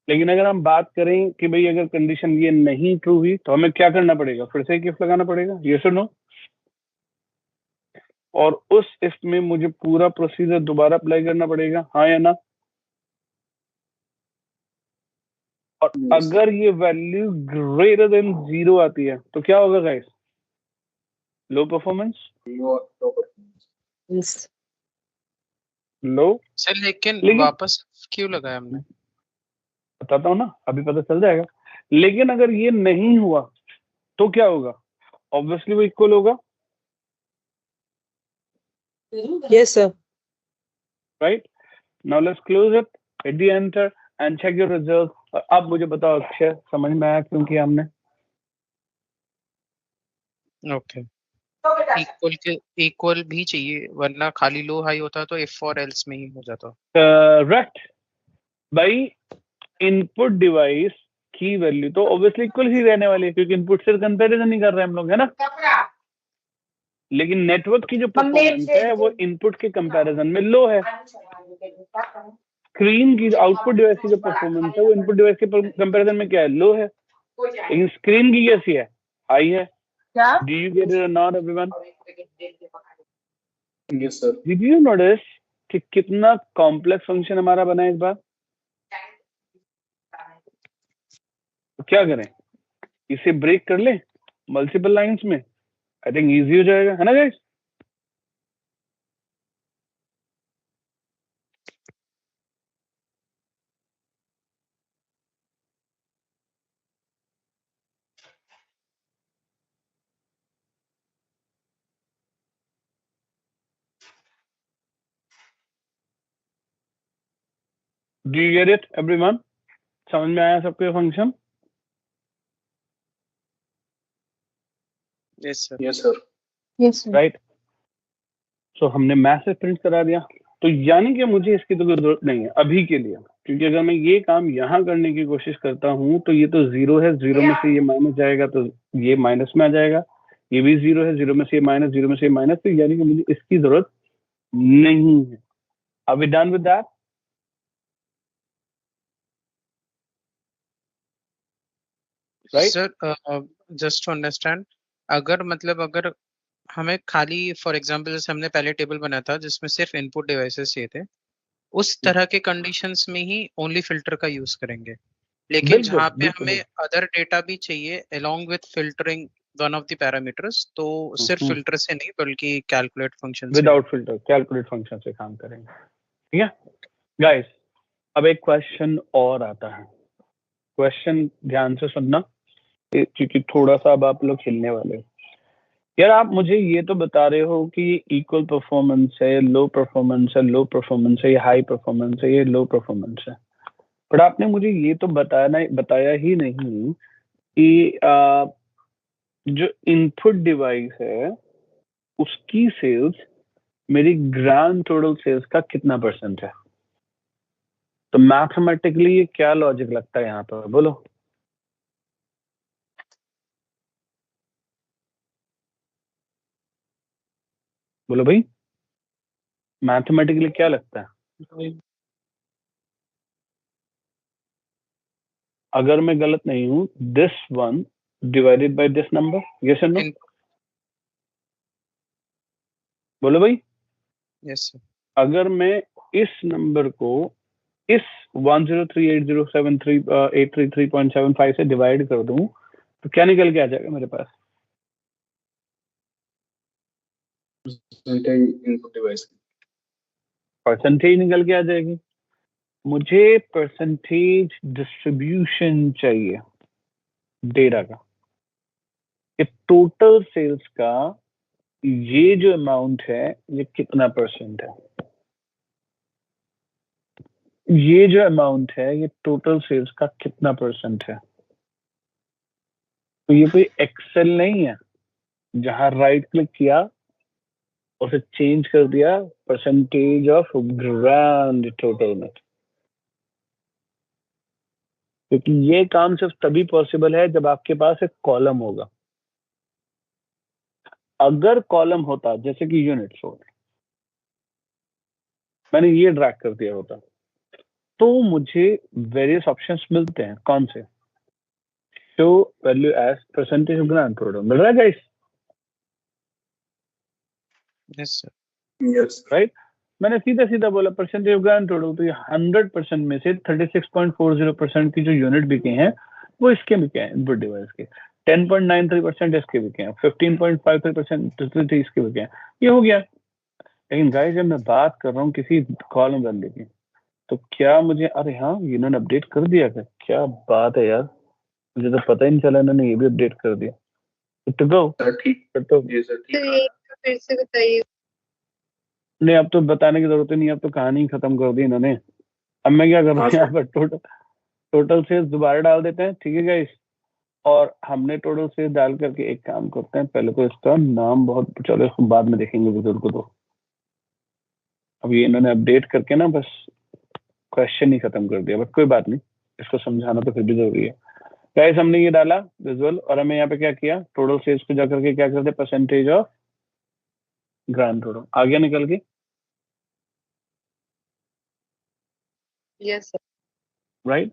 लेकिन अगर हम बात करें कि भाई अगर कंडीशन ये नहीं ट्रू हुई तो हमें क्या करना पड़ेगा? फिर से एक इफ लगाना पड़ेगा, यस और नो? और उस इफ में मुझे पूरा प्रोसीजर दोबारा अप्लाई करना पड़ेगा, हाँ या ना? और अगर ये वैल्यू ग्रेटर देन 0 आती है तो क्या होगा गाइस? लो परफॉर्मेंस। लो। सर लेकिन वापस क्यों लगाया हमने? बताता हूँ ना, अभी पता चल जाएगा। लेकिन अगर ये नहीं हुआ तो क्या होगा? ऑब्वियसली वो इक्वल होगा, Yes, sir. Right? Now let's close it, hit the enter and check your result. अब मुझे बताओ अक्षय, समझ में आया क्यों किया हमने? ओके। इक्वल भी चाहिए, वरना खाली लो हाई होता तो इफ और एल्स में ही हो जाता। करेक्ट भाई, इनपुट डिवाइस की वैल्यू तो ऑब्वियसली इक्वल ही रहने वाली है क्योंकि इनपुट से कंपैरिजन नहीं कर रहे हम लोग, है ना? लेकिन नेटवर्क की जो परफॉर्मेंस है वो इनपुट के कंपैरिजन में लो है। स्क्रीन की आउटपुट डिवाइस की जो परफॉर्मेंस है वो इनपुट डिवाइस के कंपैरिजन में क्या है? लो है। लेकिन स्क्रीन की कैसी है? हाई है। Do you get it or not, everyone? Yes, sir. Did you notice कि कितना कॉम्प्लेक्स फंक्शन हमारा बना है इस बार? तो क्या करें, इसे ब्रेक कर ले मल्टीपल लाइंस में, आई थिंक इजी हो जाएगा, है ना guys? Do you get it everyone? समझ में आया सबको ये function? Yes sir. Yes, sir. Yes, sir. Right? So हमने मैसेज प्रिंट करा दिया, तो यानी कि मुझे इसकी तो कोई जरूरत नहीं है अभी के लिए, क्योंकि अगर मैं ये काम यहाँ करने की कोशिश करता हूँ तो ये तो 0 है, 0 में से ये माइनस जाएगा तो ये माइनस में आ जाएगा, ये भी 0 है, 0 में से ये माइनस, 0 में से ये माइनस, तो यानी कि मुझे इसकी जरूरत नहीं है। Are we done with that? Right? Sir just to understand, अगर हमें खाली फॉर एग्जांपल जैसे हमने पहले टेबल बनाया था जिसमें सिर्फ इनपुट डिवाइसेस चाहिए थे, उस तरह के कंडीशंस में ही ओनली फिल्टर का यूज करेंगे। लेकिन बिल्कुल, जहाँ पे बिल्कुल। हमें अदर डेटा भी चाहिए along with filtering one of the parameters, तो सिर्फ फिल्टर से नहीं बल्कि कैलकुलेट फंक्शन से। विदाउट फिल्टर कैलकुलेट फंक्शन से काम करेंगे, ठीक है गाइस? अब एक क्वेश्चन और आता है, क्वेश्चन ध्यान से सुनना क्योंकि थोड़ा सा अब आप लोग हिलने वाले हो। यार आप मुझे ये तो बता रहे हो कि ये इक्वल परफॉर्मेंस है, लो परफॉर्मेंस है, लो परफॉर्मेंस है, ये हाई परफॉर्मेंस है, ये लो परफॉर्मेंस है, पर आपने मुझे ये तो बताया ही नहीं कि जो इनपुट डिवाइस है उसकी सेल्स मेरी ग्रांड टोटल सेल्स का कितना % है? तो मैथमेटिकली ये क्या लॉजिक लगता है यहाँ पर, बोलो। बोलो भाई, मैथमेटिकली क्या लगता है? अगर मैं गलत नहीं हूं, this one divided by this number, yes और नो? बोलो भाई। Yes sir. अगर मैं इस नंबर को इस 10380738333.75 से डिवाइड कर दूं तो क्या निकल के आ जाएगा मेरे पास? इनपुट डिवाइस परसेंटेज निकल के आ जाएगी। मुझे परसेंटेज डिस्ट्रीब्यूशन चाहिए डेटा का, कि टोटल सेल्स का ये जो अमाउंट है ये कितना परसेंट है। ये जो अमाउंट है ये टोटल सेल्स का कितना परसेंट है। तो ये कोई एक्सेल नहीं है जहां राइट क्लिक किया उसे चेंज कर दिया परसेंटेज ऑफ ग्रैंड टोटल में, क्योंकि ये काम सिर्फ तभी पॉसिबल है जब आपके पास एक कॉलम होगा। अगर कॉलम होता जैसे कि यूनिट सोल्ड, मैंने ये ड्रैग कर दिया होता, तो मुझे वेरियस ऑप्शंस मिलते हैं। कौन से? Show value as percentage of grand total, मिल रहा है guys? Yes sir. Yes right. मैंने सीधा सीधा बोला परसेंटेज ऑफ ग्रैंड टोटल, तो ये 100% में से 36.40% की जो यूनिट बिके हैं वो इसके बिके हैं, इनपुट डिवाइस के। 10.93% इसके बिके हैं, 15.53% इसके बिके हैं। ये हो गया। लेकिन गाइस जब मैं बात कर रहा हूँ किसी कॉलम वैल्यू की, तो क्या मुझे, अरे हाँ इन्होंने अपडेट कर दिया, क्या बात है यार, मुझे तो पता ही नहीं चला इन्होंने ये भी अपडेट कर दिया। तो गो सर ठीक। तो जी सर ठीक। तो एक तो फिर से बताइए। नहीं, अब तो बताने की जरूरत ही नहीं, अब तो कहानी खत्म कर दी इन्होंने। अब मैं क्या कर रहा हूँ यहाँ पर, टोटल सेल्स दोबारा डाल देते हैं, ठीक है गाइस। और हमने टोटल सेल्स डाल करके एक काम करते हैं, पहले तो इसका नाम बहुत, चलो इसको बाद में देखेंगे बुजुर्ग को। तो अब ये इन्होंने अपडेट करके ना बस क्वेश्चन ही खत्म कर दिया, बट कोई बात नहीं, इसको समझाना तो फिर भी जरूरी है। गाइस हमने ये डाला विजुअल, और हमें यहाँ पे क्या किया, टोटल सेल्स को जाकर के क्या करते, परसेंटेज ऑफ ग्रैंड टोटल आ गया निकल के। Yes sir. राइट।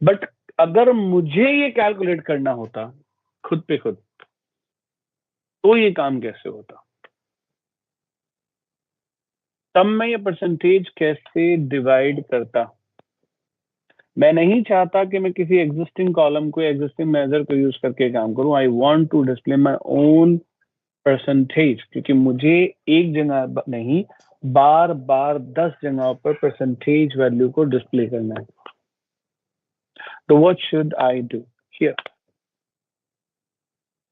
बट अगर मुझे ये कैलकुलेट करना होता खुद पे खुद, तो ये काम कैसे होता? तब मैं ये परसेंटेज कैसे डिवाइड करता? मैं नहीं चाहता कि मैं किसी एग्जिस्टिंग कॉलम को, एग्जिस्टिंग मेजर को यूज करके काम करूं। I want to display my own percentage, क्योंकि मुझे एक जगह नहीं, बार बार 10 जगहों पर परसेंटेज वैल्यू को डिस्प्ले करना है। तो what should I do here?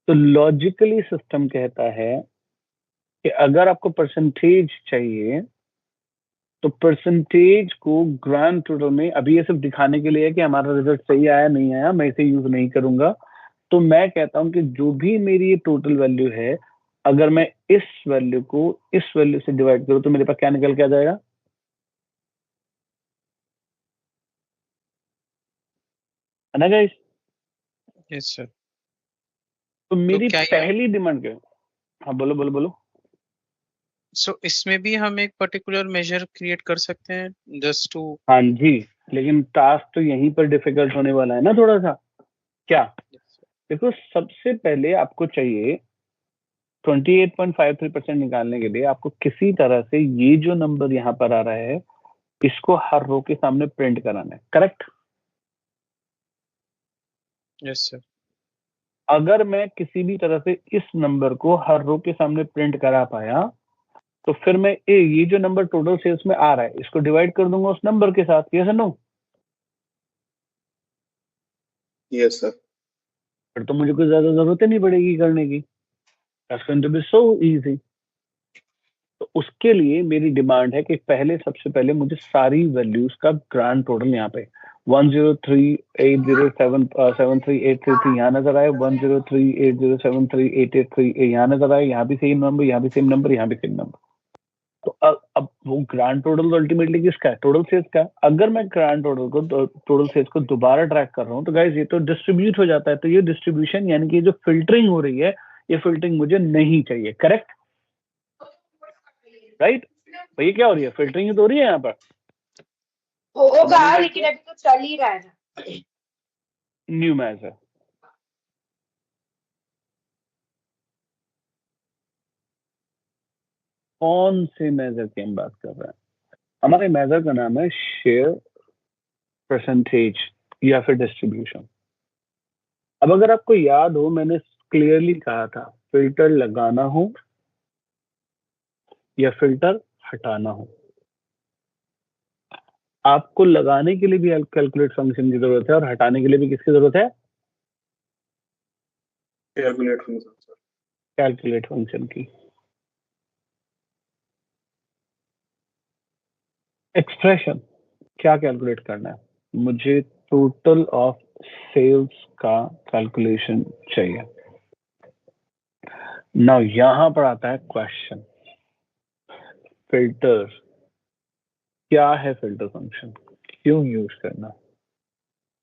तो लॉजिकली सिस्टम कहता है कि अगर आपको परसेंटेज चाहिए तो परसेंटेज को ग्रैंड टोटल में, अभी ये सिर्फ दिखाने के लिए है कि हमारा रिजल्ट सही आया नहीं आया, मैं इसे यूज नहीं करूंगा। तो मैं कहता हूं कि जो भी मेरी ये टोटल वैल्यू है, अगर मैं इस वैल्यू को इस वैल्यू से डिवाइड करूं तो मेरे पास क्या निकल के आ जाएगा? है ना गाइस? Yes sir. तो मेरी क्या पहली डिमांड क्या है? हाँ बोलो बोलो बोलो। सो इसमें भी हम एक पर्टिकुलर मेजर क्रिएट कर सकते हैं जस्ट टू। हाँ जी, लेकिन टास्क तो यहीं पर डिफिकल्ट होने वाला है ना थोड़ा सा। क्या देखो, सबसे पहले आपको चाहिए 28.53% निकालने के लिए आपको किसी तरह से ये जो नंबर यहाँ पर आ रहा है इसको हर रो के सामने प्रिंट कराना है, करेक्ट? Yes sir. अगर मैं किसी भी तरह से इस नंबर को हर रो के सामने प्रिंट करा पाया तो फिर मैं ये जो नंबर टोटल सेल्स में आ रहा है इसको डिवाइड कर दूंगा उस नंबर के साथ। यस और नो? Yes sir. फिर तो मुझे कोई ज्यादा जरूरत ही नहीं पड़ेगी करने की। That's going to be so easy। तो उसके लिए मेरी डिमांड है कि पहले सबसे पहले मुझे सारी वैल्यूज का ग्रैंड टोटल यहाँ पे 103807383 यहाँ नजर आए, 103807388 यहाँ नजर आए, यहाँ भी सेम नंबर, यहाँ भी सेम नंबर, यहाँ भी सेम नंबर। तो अब वो ग्रांड टोटल अल्टीमेटली किसका है? टोटल सेल्स का। अगर मैं ग्रांड टोटल सेल्स को दोबारा ट्रैक कर रहा हूँ तो गाइस ये तो डिस्ट्रीब्यूट हो जाता है। तो ये डिस्ट्रीब्यूशन यानी कि जो फिल्टरिंग हो रही है, ये फिल्टरिंग मुझे नहीं चाहिए। Correct, right? भैया क्या हो रही है? फिल्टरिंग तो हो रही है यहाँ पर। होगा लेकिन अभी तो चल ही रहा है ना। न्यू मेजर, कौन से मेजर की हम बात कर रहे हैं? हमारे मेजर का नाम है शेयर परसेंटेज या फिर डिस्ट्रीब्यूशन। अब अगर आपको याद हो, मैंने क्लियरली कहा था फिल्टर लगाना हो या फिल्टर हटाना हो, आपको लगाने के लिए भी कैलकुलेट फंक्शन की जरूरत है और हटाने के लिए भी किसकी जरूरत है? Calculate function sir. Calculate function की। एक्सप्रेशन क्या कैलकुलेट करना है? मुझे टोटल ऑफ सेल्स का कैलकुलेशन चाहिए। नाउ यहां पर आता है क्वेश्चन, फिल्टर क्या है? फिल्टर फंक्शन क्यों यूज करना?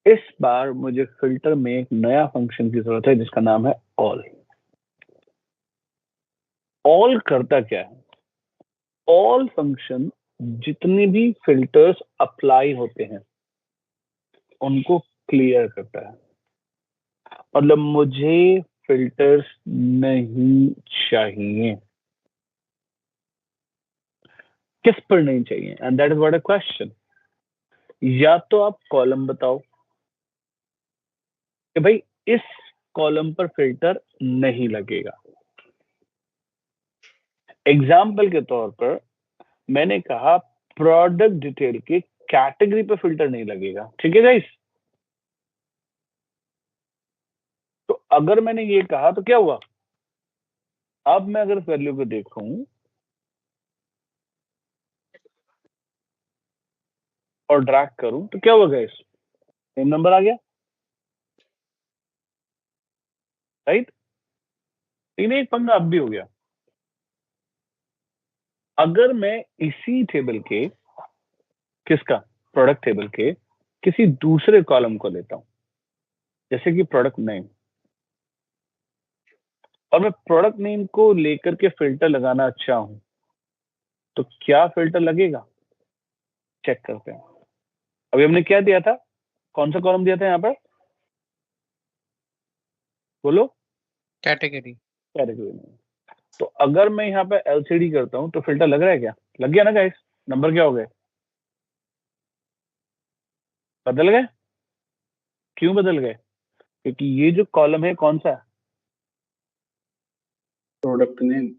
इस बार मुझे फिल्टर में एक नया फंक्शन की जरूरत है जिसका नाम है ऑल। ऑल करता क्या है? ऑल फंक्शन जितने भी फिल्टर्स अप्लाई होते हैं उनको क्लियर करता है। मतलब मुझे फिल्टर्स नहीं चाहिए। किस पर नहीं चाहिए? And that is what a question. या तो आप कॉलम बताओ कि भाई इस कॉलम पर फिल्टर नहीं लगेगा। एग्जाम्पल के तौर पर मैंने कहा प्रोडक्ट डिटेल के कैटेगरी पर फिल्टर नहीं लगेगा। ठीक है गाइस? तो अगर मैंने ये कहा तो क्या हुआ? अब मैं अगर वैल्यू को देखूं और ड्रैग करूं तो क्या होगा गाइस? सेम नंबर आ गया, राइट? लेकिन एक पंगा अब भी हो गया। अगर मैं इसी टेबल के, किसका? प्रोडक्ट टेबल के किसी दूसरे कॉलम को लेता हूं, जैसे कि प्रोडक्ट नेम, और मैं प्रोडक्ट नेम को लेकर के फिल्टर लगाना चाहूं तो क्या फिल्टर लगेगा? चेक करते हैं। अभी हमने क्या दिया था? कौन सा कॉलम दिया था यहाँ पर? बोलो। कैटेगरी। Category name. तो अगर मैं यहाँ पे LCD करता हूँ तो फिल्टर लग रहा है क्या? लग गया ना गाइस? नंबर क्या हो गए? बदल गए। क्यों बदल गए? क्योंकि ये जो कॉलम है कौन सा है? Product name.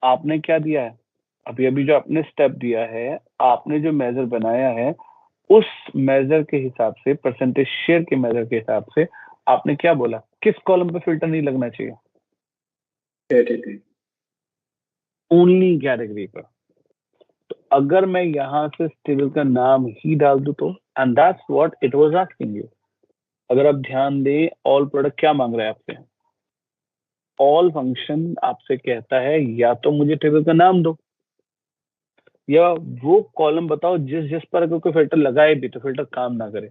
आपने क्या दिया है? अभी अभी जो आपने स्टेप दिया है, आपने जो मेजर बनाया है, उस मेजर के हिसाब से, परसेंटेज शेयर के मेजर के हिसाब से आपने क्या बोला? किस कॉलम पे फिल्टर नहीं लगना चाहिए? कैटेगरी। ओनली कैटेगरी पर। तो अगर मैं यहां से टेबल का नाम ही डाल दूं तो, and that's what it was asking you. अगर आप ध्यान दें, ऑल प्रोडक्ट क्या मांग रहा है आपसे? ऑल फंक्शन आपसे कहता है या तो मुझे टेबल का नाम दो या वो कॉलम बताओ जिस जिस पर अगर कोई फिल्टर लगाए भी तो फिल्टर काम ना करे।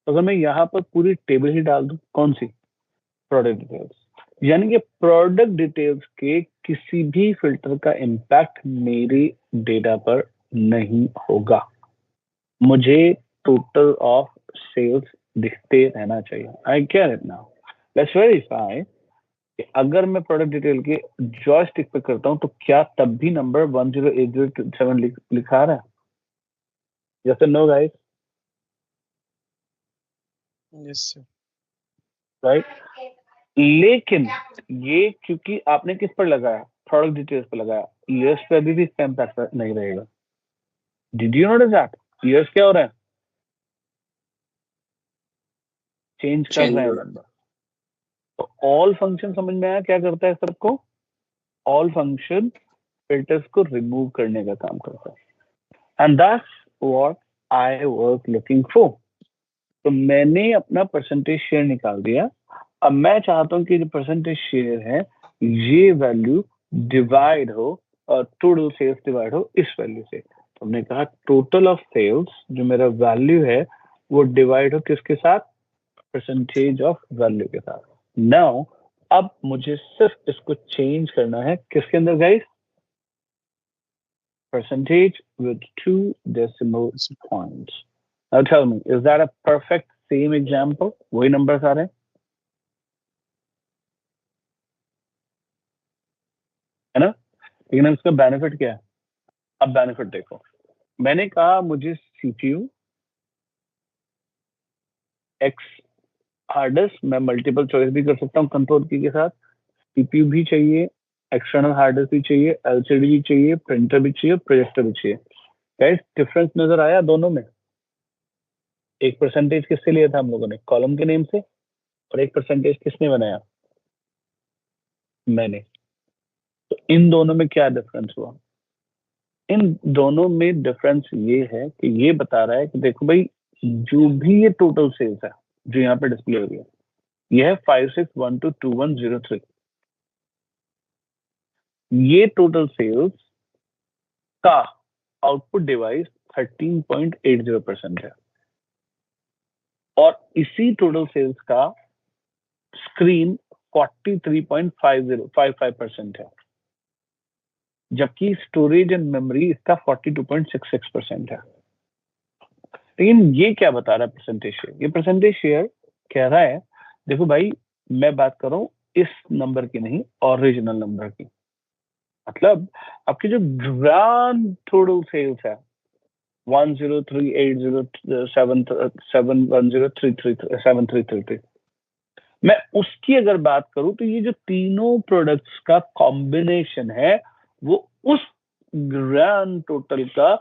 तो अगर मैं यहाँ पर पूरी टेबल ही डाल दूं, कौन सी? Product details. यानी कि प्रोडक्ट डिटेल्स के किसी भी फिल्टर का इम्पैक्ट मेरे डेटा पर नहीं होगा। मुझे टोटल ऑफ सेल्स दिखते रहना चाहिए। I get it now. Let's verify कि अगर मैं प्रोडक्ट डिटेल के जॉयस्टिक पे करता हूं तो क्या तब भी नंबर 10807 लिखा रहा है? जैसे no guys, yes sir. Right? लेकिन ये क्योंकि आपने किस पर लगाया? प्रोडक्ट डिटेल्स पर लगाया। ईयर्स पे अभी भी इसका इम्पैक्ट नहीं रहेगा। Did you notice that? Years क्या हो रहा है? चेंज कर रहे हैं नंबर। तो ऑल फंक्शन समझ में आया क्या करता है सबको? ऑल फंक्शन फिल्टर्स को रिमूव करने का काम करता है। And that's what I was looking for. तो मैंने अपना परसेंटेज शेयर निकाल दिया। अब मैं चाहता हूं कि जो परसेंटेज शेयर है, ये वैल्यू डिवाइड हो और टोटल सेल्स डिवाइड हो इस वैल्यू से। तो हमने कहा टोटल ऑफ सेल्स जो मेरा वैल्यू है वो डिवाइड हो किसके साथ, परसेंटेज ऑफ वैल्यू के साथ। नाउ अब मुझे सिर्फ इसको चेंज करना है किसके अंदर guys, percentage with 2 decimal points. Now tell me, is that a perfect same example? वही numbers आ रहे हैं? है ना? लेकिन इसका benefit क्या है? अब benefit देखो, मैंने कहा मुझे CPU X हार्ड डिस्क, मैं मल्टीपल चॉइस भी कर सकता हूँ कंट्रोल की के साथ, CPU भी चाहिए, एक्सटर्नल हार्ड डिस्क भी चाहिए, LCD भी चाहिए, प्रिंटर भी चाहिए, प्रोजेक्टर भी चाहिए। गाइस डिफरेंस नजर आया दोनों में? एक परसेंटेज किससे लिया था हम लोगों ने, कॉलम के नेम से, और एक परसेंटेज किसने बनाया, मैंने। तो इन दोनों में क्या डिफरेंस हुआ? इन दोनों में डिफरेंस ये है कि ये बता रहा है कि देखो भाई जो भी ये टोटल सेल्स है जो यहाँ पे डिस्प्ले हो रही है ये है 56122103। ये टोटल सेल्स का आउटपुट डिवाइस 13.80% है और इसी टोटल सेल्स का स्क्रीन 43.55% है, जबकि स्टोरेज एंड मेमोरी इसका 42.66% है। लेकिन ये क्या बता रहा है परसेंटेज शेयर? ये परसेंटेज शेयर कह रहा है देखो भाई मैं बात कर रहा हूँ इस नंबर की नहीं, ओरिजिनल नंबर की। मतलब आपकी जो ग्रांड टोटल सेल्स है 1038077103333 मैं उसकी अगर बात करूं तो ये जो तीनों प्रोडक्ट्स का कॉम्बिनेशन है वो उस ग्रांड टोटल का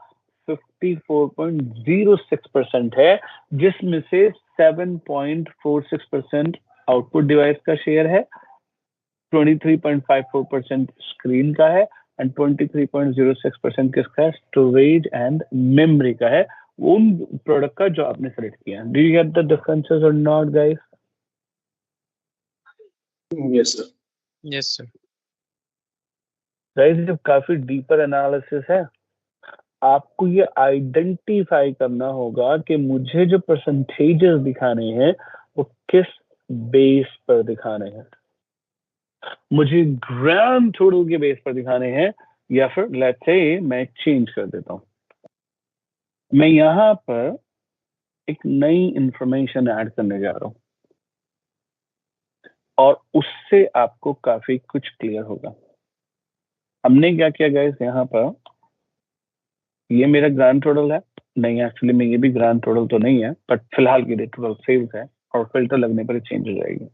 54.06% है, जिसमें से 7.46% आउटपुट डिवाइस का शेयर है, 23.54% स्क्रीन का है एंड 23.06% किसका है, स्टोरेज एंड मेमोरी का है, उन प्रोडक्ट का जो आपने सेलेक्ट किया। Do you get the differences or not guys? Yes sir. Yes sir. Guys जब काफी डीपर एनालिसिस है, आपको ये आइडेंटिफाई करना होगा कि मुझे जो परसेंटेजेस दिखाने हैं वो किस बेस पर दिखाने हैं, मुझे ग्रांड टोटल के बेस पर दिखाने हैं या फिर लेट्स से मैं चेंज कर देता हूं, मैं यहां पर एक नई इंफॉर्मेशन ऐड करने जा रहा हूं और उससे आपको काफी कुछ क्लियर होगा। हमने क्या किया गाइस, यहाँ पर ये मेरा ग्रांड टोटल है, नहीं एक्चुअली में ये भी ग्रांड टोटल तो नहीं है बट फिलहाल के लिए टोटल सेल्स है और फिल्टर लगने पर चेंज हो जाएगी।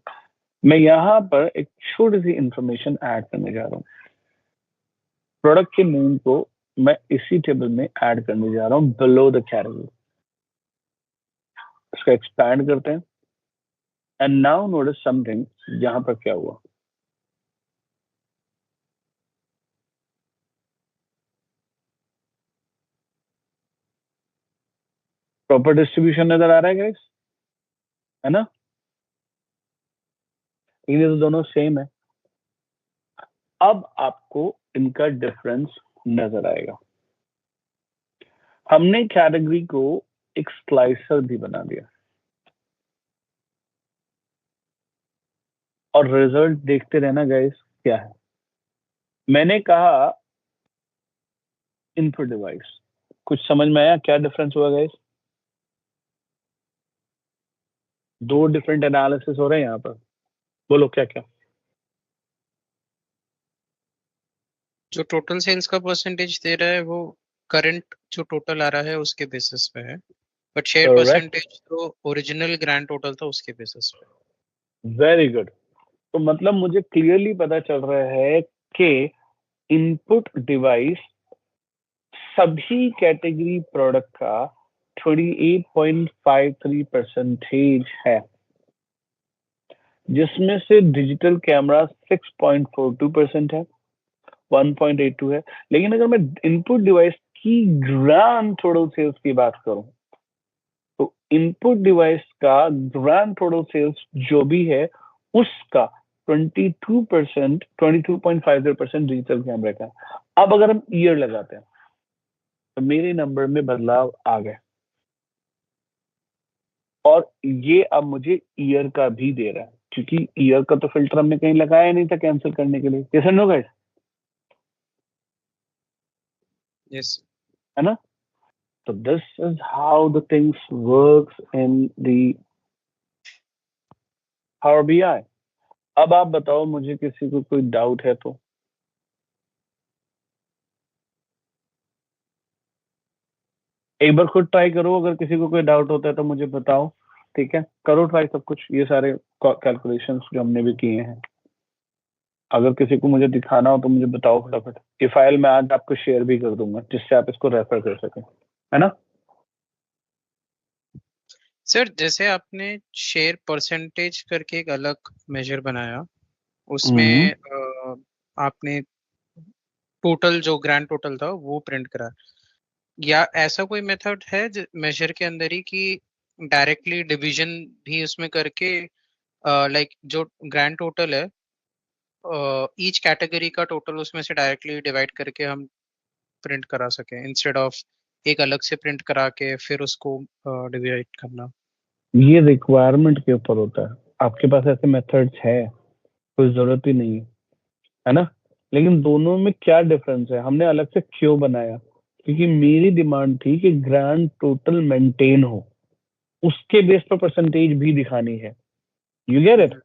मैं यहाँ पर एक छोटी सी इंफॉर्मेशन ऐड करने जा रहा हूँ, प्रोडक्ट के नेम को मैं इसी टेबल में ऐड करने जा रहा हूँ बिलो द कैटेगरी। इसको एक्सपैंड करते हैं एंड नाउ नोटिस समथिंग, यहाँ पर क्या हुआ, प्रॉपर डिस्ट्रीब्यूशन नजर आ रहा है गाइस, है ना? ये तो दोनों सेम है। अब आपको इनका डिफरेंस नजर आएगा। हमने कैटेगरी को एक स्लाइसर भी बना दिया और रिजल्ट देखते रहना गाइस क्या है। मैंने कहा इनपुट डिवाइस, कुछ समझ में आया क्या डिफरेंस हुआ गाइस? दो डिफरेंट एनालिसिस हो रहे हैं यहाँ पर, बोलो क्या क्या? जो टोटल सेल्स का परसेंटेज दे रहा है वो करंट जो टोटल आ रहा है उसके बेसिस पे है, बट शेयर Correct. परसेंटेज तो ओरिजिनल ग्रैंड टोटल था उसके बेसिस पे। Very good. तो मतलब मुझे क्लियरली पता चल रहा है कि इनपुट डिवाइस सभी कैटेगरी प्रोडक्ट का 28.53% है, जिसमें से डिजिटल कैमरा 6.42% है, 1.82 है। लेकिन अगर मैं इनपुट डिवाइस की ग्रांड टोटल सेल्स की बात करूं तो इनपुट डिवाइस का ग्रांड टोटल सेल्स जो भी है उसका 22%, 22.50% डिजिटल कैमरे का। अब अगर हम ईयर लगाते हैं तो मेरे नंबर में बदलाव आ गए, और ये अब मुझे ईयर का भी दे रहा है, क्योंकि ईयर का तो फिल्टर हमने कहीं लगाया नहीं था कैंसिल करने के लिए। कैसे नो गाइस, यस है ना? तो this is how the things works in the power BI. अब आप बताओ, मुझे किसी को कोई डाउट है तो? एक बार खुद ट्राई करो, अगर किसी को कोई डाउट होता है तो मुझे बताओ, ठीक है? करो ट्राई सब कुछ, ये सारे कैलकुलेशंस जो हमने भी किए हैं। अगर किसी को मुझे दिखाना हो तो मुझे बताओ फटाफट। ये फाइल मैं आज आपको शेयर भी कर दूंगा, जिससे आप इसको रेफर कर सकें, है ना? सर, जैसे आपने शेयर परसेंटेज करके एक अलग मेजर बनाया, उसमें आपने टोटल जो ग्रैंड टोटल था वो प्रिंट करा, या ऐसा कोई मेथड है मेजर के अंदर ही कि डायरेक्टली डिवीजन भी उसमें करके लाइक जो ग्रैंड टोटल है ईच कैटेगरी का टोटल उसमें से डायरेक्टली डिवाइड करके हम प्रिंट करा सके, इंस्टेड ऑफ एक अलग से प्रिंट करा के फिर उसको डिवाइड करना? ये रिक्वायरमेंट के ऊपर होता है। आपके पास ऐसे मेथड्स है, कोई जरूरत ही नहीं है ना? लेकिन दोनों में क्या डिफरेंस है, हमने अलग से क्यों बनाया? क्योंकि मेरी डिमांड थी कि ग्रैंड टोटल मेंटेन हो, उसके बेस पर परसेंटेज भी दिखानी है। You get it?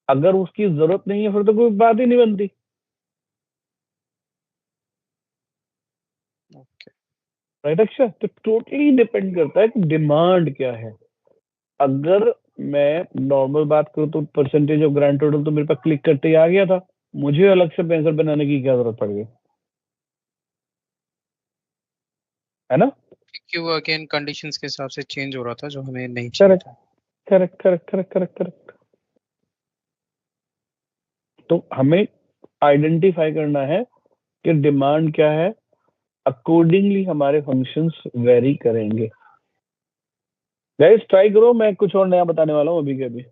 अगर उसकी जरूरत नहीं है फिर तो कोई बात ही नहीं बनती। राइट अक्षय? तो टोटली डिपेंड करता है कि डिमांड क्या है। अगर मैं नॉर्मल बात करूं तो परसेंटेज ऑफ ग्रैंड टोटल तो मेरे पास क्लिक करते ही आ गया था, मुझे अलग से पेंसिल बनाने की क्या जरूरत पड़ गई, है ना? क्यों अगेन कंडीशंस के हिसाब से चेंज हो रहा था जो हमें नहीं चाहिए था। Correct correct correct correct correct. तो हमें आइडेंटिफाई करना है कि डिमांड क्या है, अकॉर्डिंगली हमारे फंक्शंस वेरी करेंगे। गाइस ट्राई करो, मैं कुछ और नया बताने वाला हूँ अभी के अभी।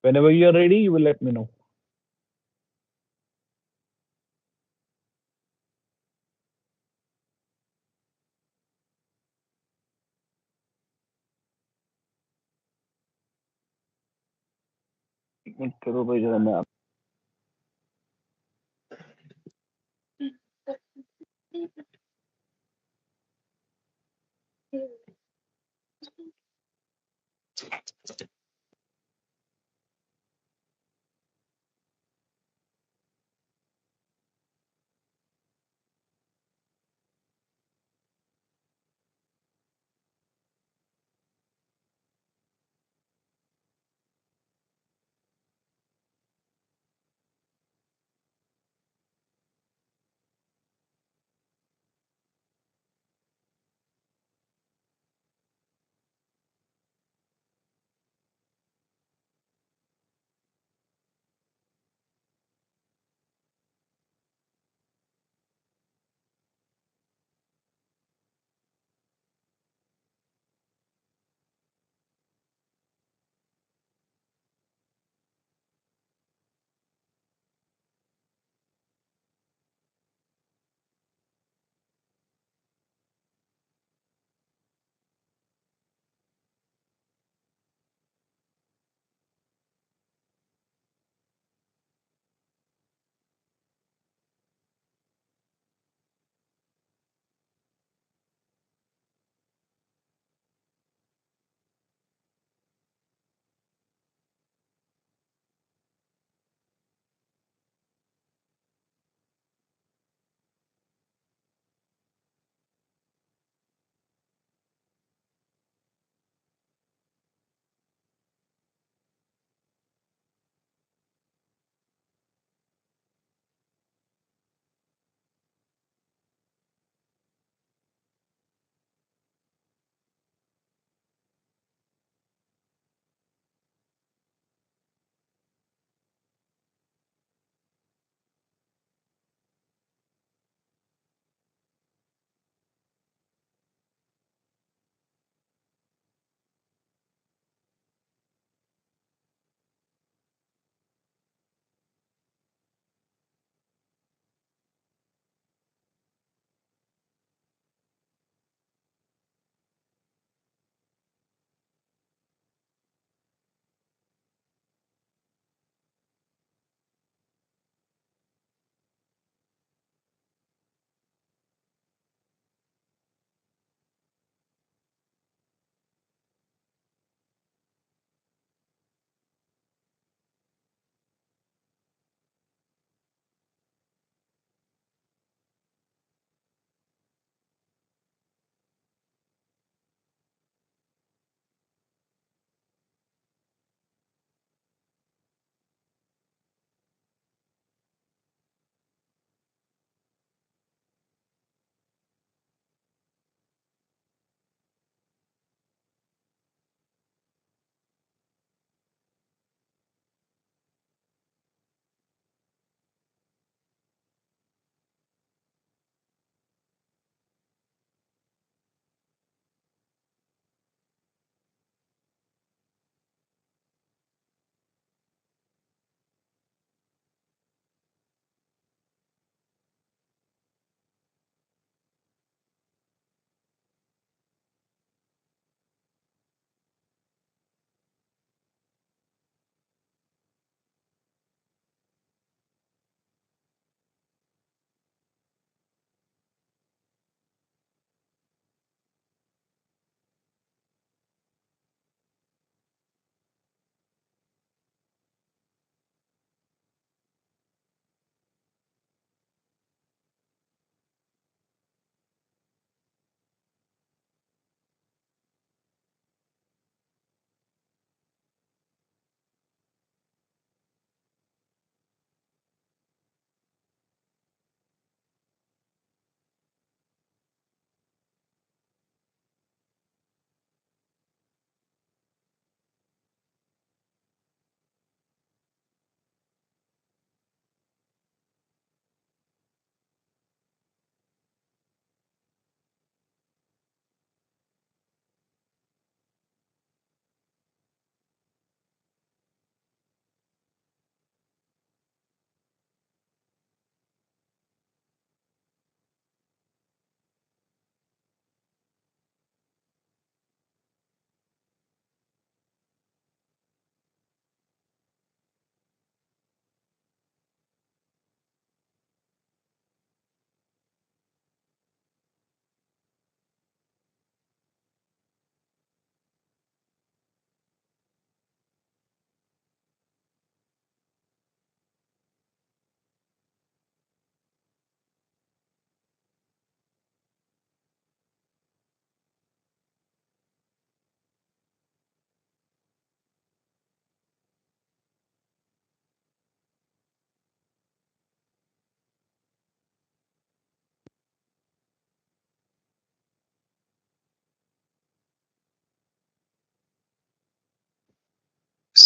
Whenever you are ready, you will let me know. एक करो भाई जरा, मैं आप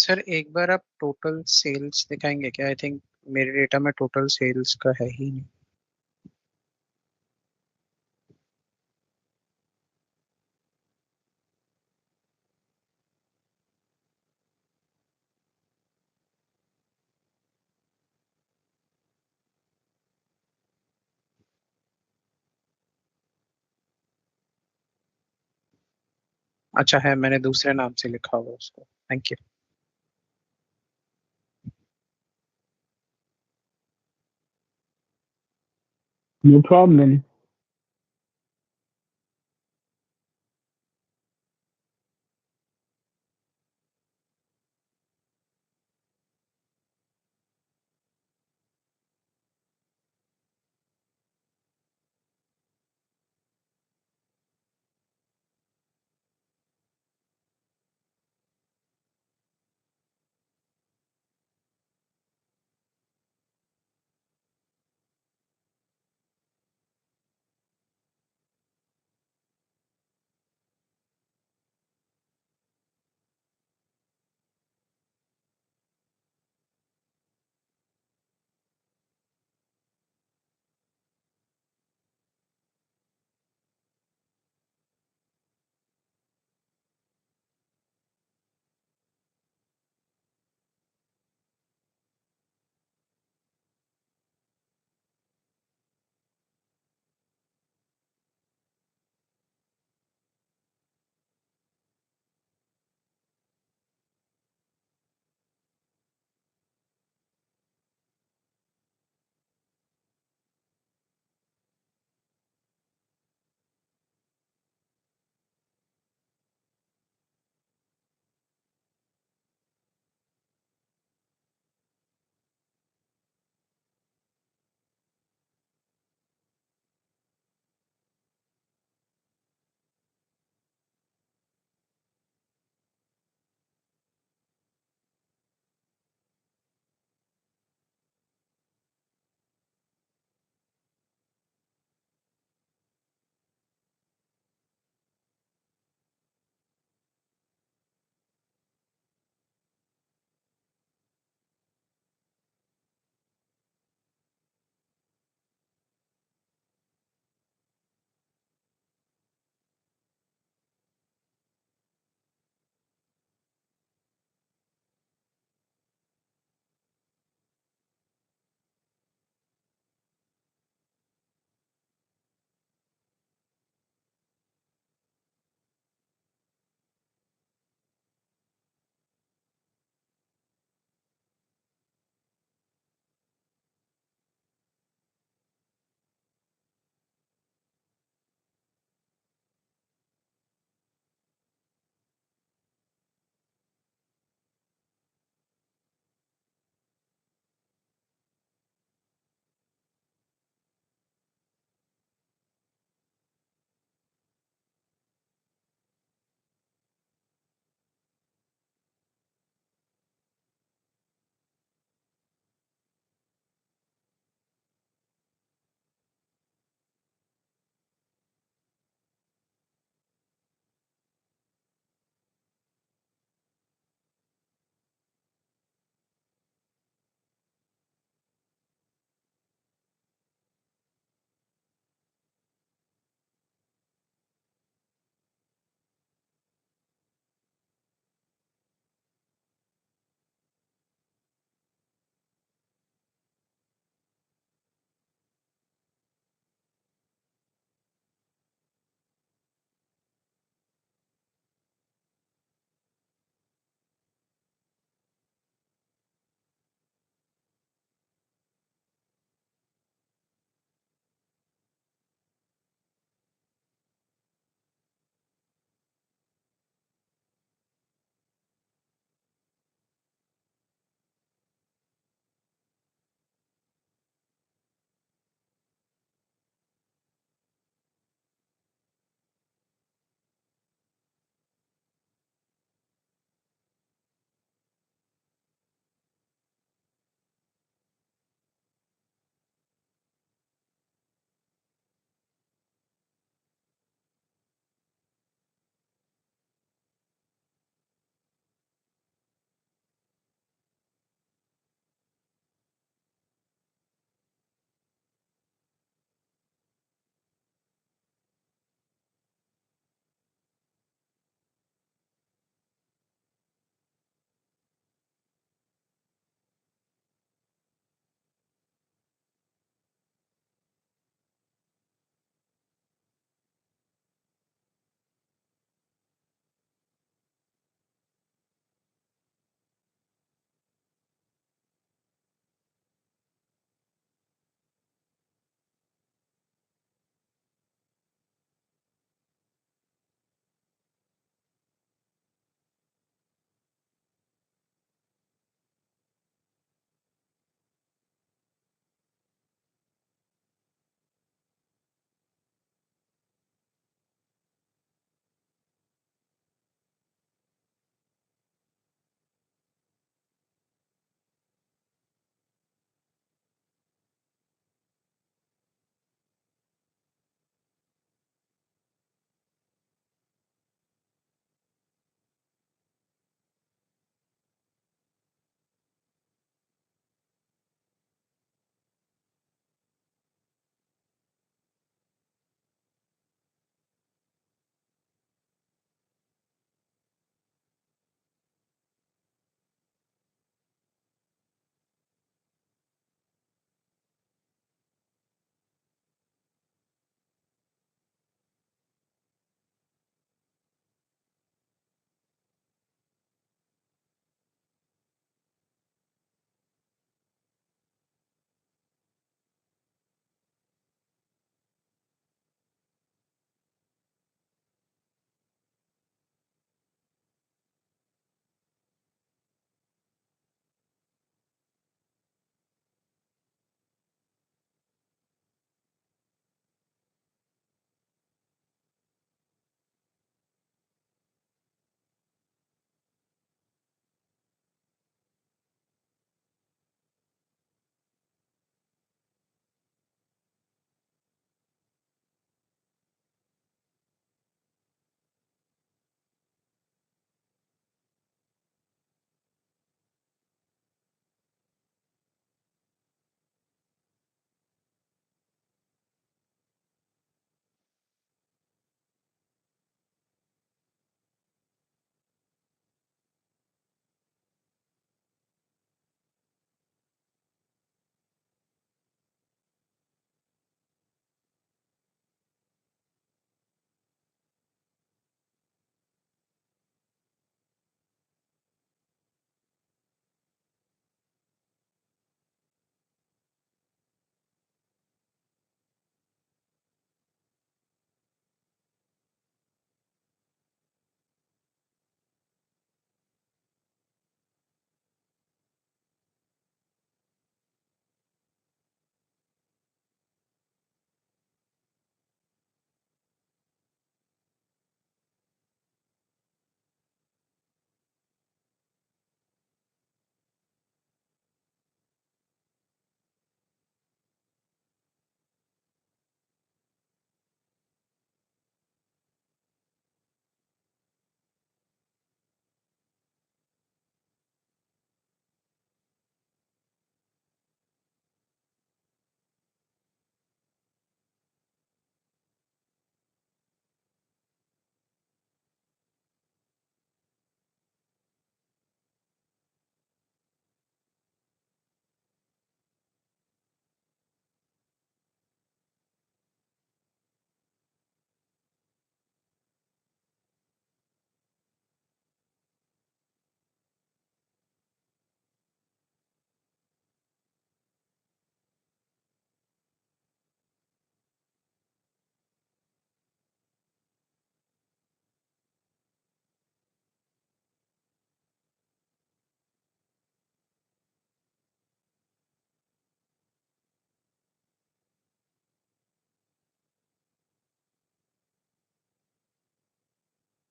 सर एक बार आप टोटल सेल्स दिखाएंगे क्या? आई थिंक मेरे डेटा में टोटल सेल्स का है ही नहीं। अच्छा है, मैंने दूसरे नाम से लिखा हुआ उसको। Thank you. No problem.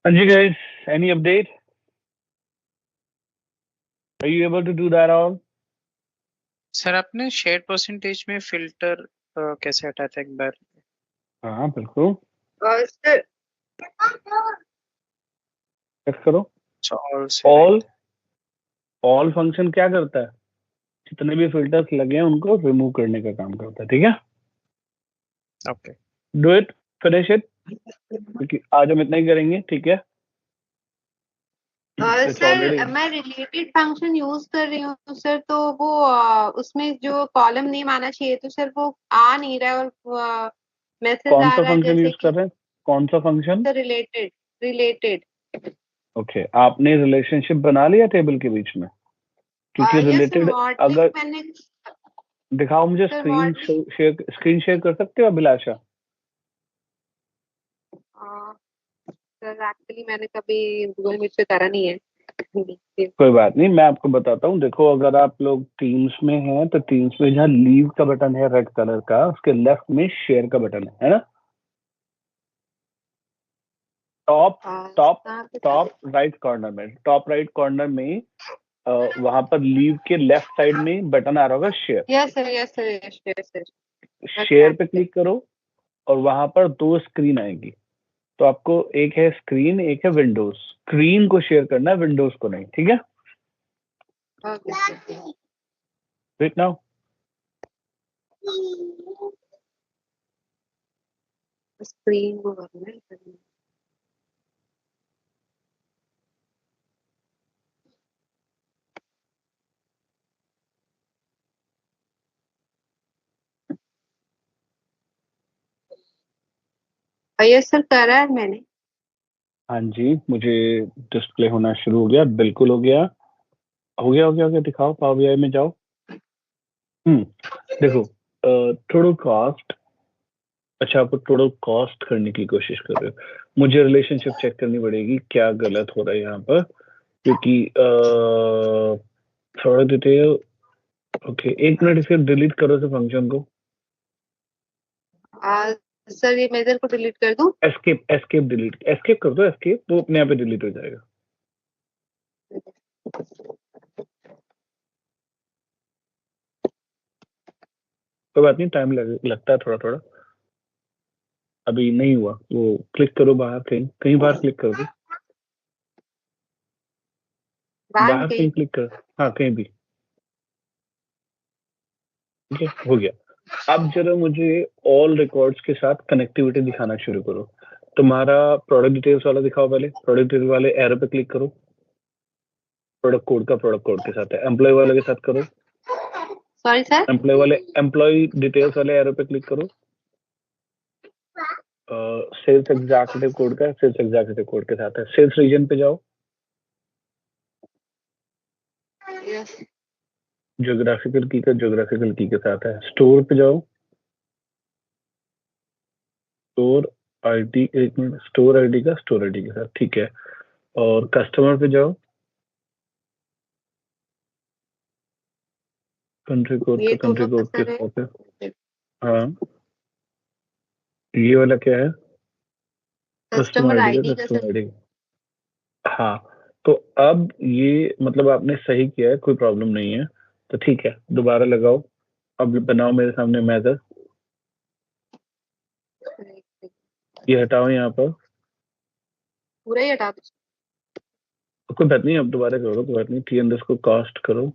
हाँ जी guys, any update? Are you able to do that all? Sir आपने शेयर परसेंटेज में फिल्टर कैसे हटाया था एक बार? हाँ बिल्कुल, और सर चेक करो। ऑल ऑल फंक्शन क्या करता है? जितने भी फिल्टर्स लगे हैं उनको रिमूव करने का काम करता है, ठीक है? Okay do it, finish it, क्योंकि आज हम इतना ही करेंगे, ठीक है? It's सर already- मैं रिलेटेड फंक्शन यूज कर रही हूँ सर, तो वो उसमें जो कॉलम नेम आना चाहिए तो सर वो आ नहीं रहा है और मैसेज कौन आ सा रहा है फंक्शन जैसे यूज कर रहे हैं? कौन सा फंक्शन? कि रिलेटेड रिलेटेड। ओके, आपने रिलेशनशिप बना लिया टेबल के बीच में? क्योंकि रिलेटेड अगर मैंने दिखाओ मुझे, सर, स्क्रीन शेयर कर सकते हो अभिलाषा? सर एक्चुअली मैंने कभी गूगल मीट पे करा नहीं है। कोई बात नहीं, मैं आपको बताता हूँ। देखो, अगर आप लोग टीम्स में हैं तो टीम्स में जहाँ लीव का बटन है रेड कलर का, उसके लेफ्ट में शेयर का बटन है ना? टॉप राइट कॉर्नर में, टॉप राइट कॉर्नर में वहां पर लीव के लेफ्ट साइड में बटन आ रहा होगा share. Yes sir yes sir. Share पे क्लिक करो और वहां पर दो स्क्रीन आएगी। तो आपको एक है स्क्रीन, एक है विंडोज। स्क्रीन को शेयर करना है, विंडोज को नहीं, ठीक है? Wait now. स्क्रीन को करना है। यस सर करा है मैंने। हाँ जी, मुझे डिस्प्ले होना शुरू हो गया, बिल्कुल हो गया, हो गया हो गया हो गया। दिखाओ, पावर बीआई में जाओ। देखो, टोटल कॉस्ट। अच्छा, आप टोटल कॉस्ट करने की कोशिश कर रहे हो। मुझे रिलेशनशिप चेक करनी पड़ेगी, क्या गलत हो रहा है यहाँ पर, क्योंकि थोड़ा डिटेल। ओके, एक मिनट, इसे डिलीट करो से फंक्शन को। सर ये मेजर को डिलीट कर दूं? एस्केप डिलीट, एस्केप कर दो, एस्केप, तो अपने आप ही डिलीट हो जाएगा। कोई बात नहीं, टाइम लगता है थोड़ा थोड़ा। अभी नहीं हुआ, वो क्लिक करो बाहर, कहीं बाहर क्लिक कर दो। बाहर कहीं क्लिक कर, हाँ कहीं भी, ठीक है? हो गया। अब जरा मुझे ऑल रिकॉर्ड्स के साथ कनेक्टिविटी दिखाना शुरू करो। तुम्हारा प्रोडक्ट डिटेल्स वाला दिखाओ, पहले प्रोडक्ट डिटेल्स वाले एरो पे क्लिक करो। प्रोडक्ट कोड का प्रोडक्ट कोड के साथ है, एम्प्लॉय वाले के साथ करो। सॉरी सर, एम्प्लॉय डिटेल्स वाले एरो पे क्लिक करो। सेल्स एग्जीक्यूटिव कोड का, सेल्स एग्जीक्यूटिव कोड के साथ है। सेल्स रीजन पे जाओ। ज्योग्राफिकल की का ज्योग्राफिकल की के साथ है। स्टोर पे जाओ। स्टोर आईडी, एक मिनट, स्टोर आईडी का स्टोर आईडी के साथ, ठीक है। और कस्टमर पे जाओ। कंट्री कोड का कंट्री कोड के साथ है। हाँ, ये वाला क्या है? कस्टमर आईडी का कस्टमर आईडी। हाँ, तो अब ये मतलब आपने सही किया है, कोई प्रॉब्लम नहीं है, तो ठीक है, दोबारा लगाओ। अब बनाओ मेरे सामने मेथड, ये हटाओ यहाँ पर, पूरा ही हटा दो। कोई बात नहीं, अब दोबारा करो, कोई बात नहीं। टी अंडरस्कोर कास्ट करो,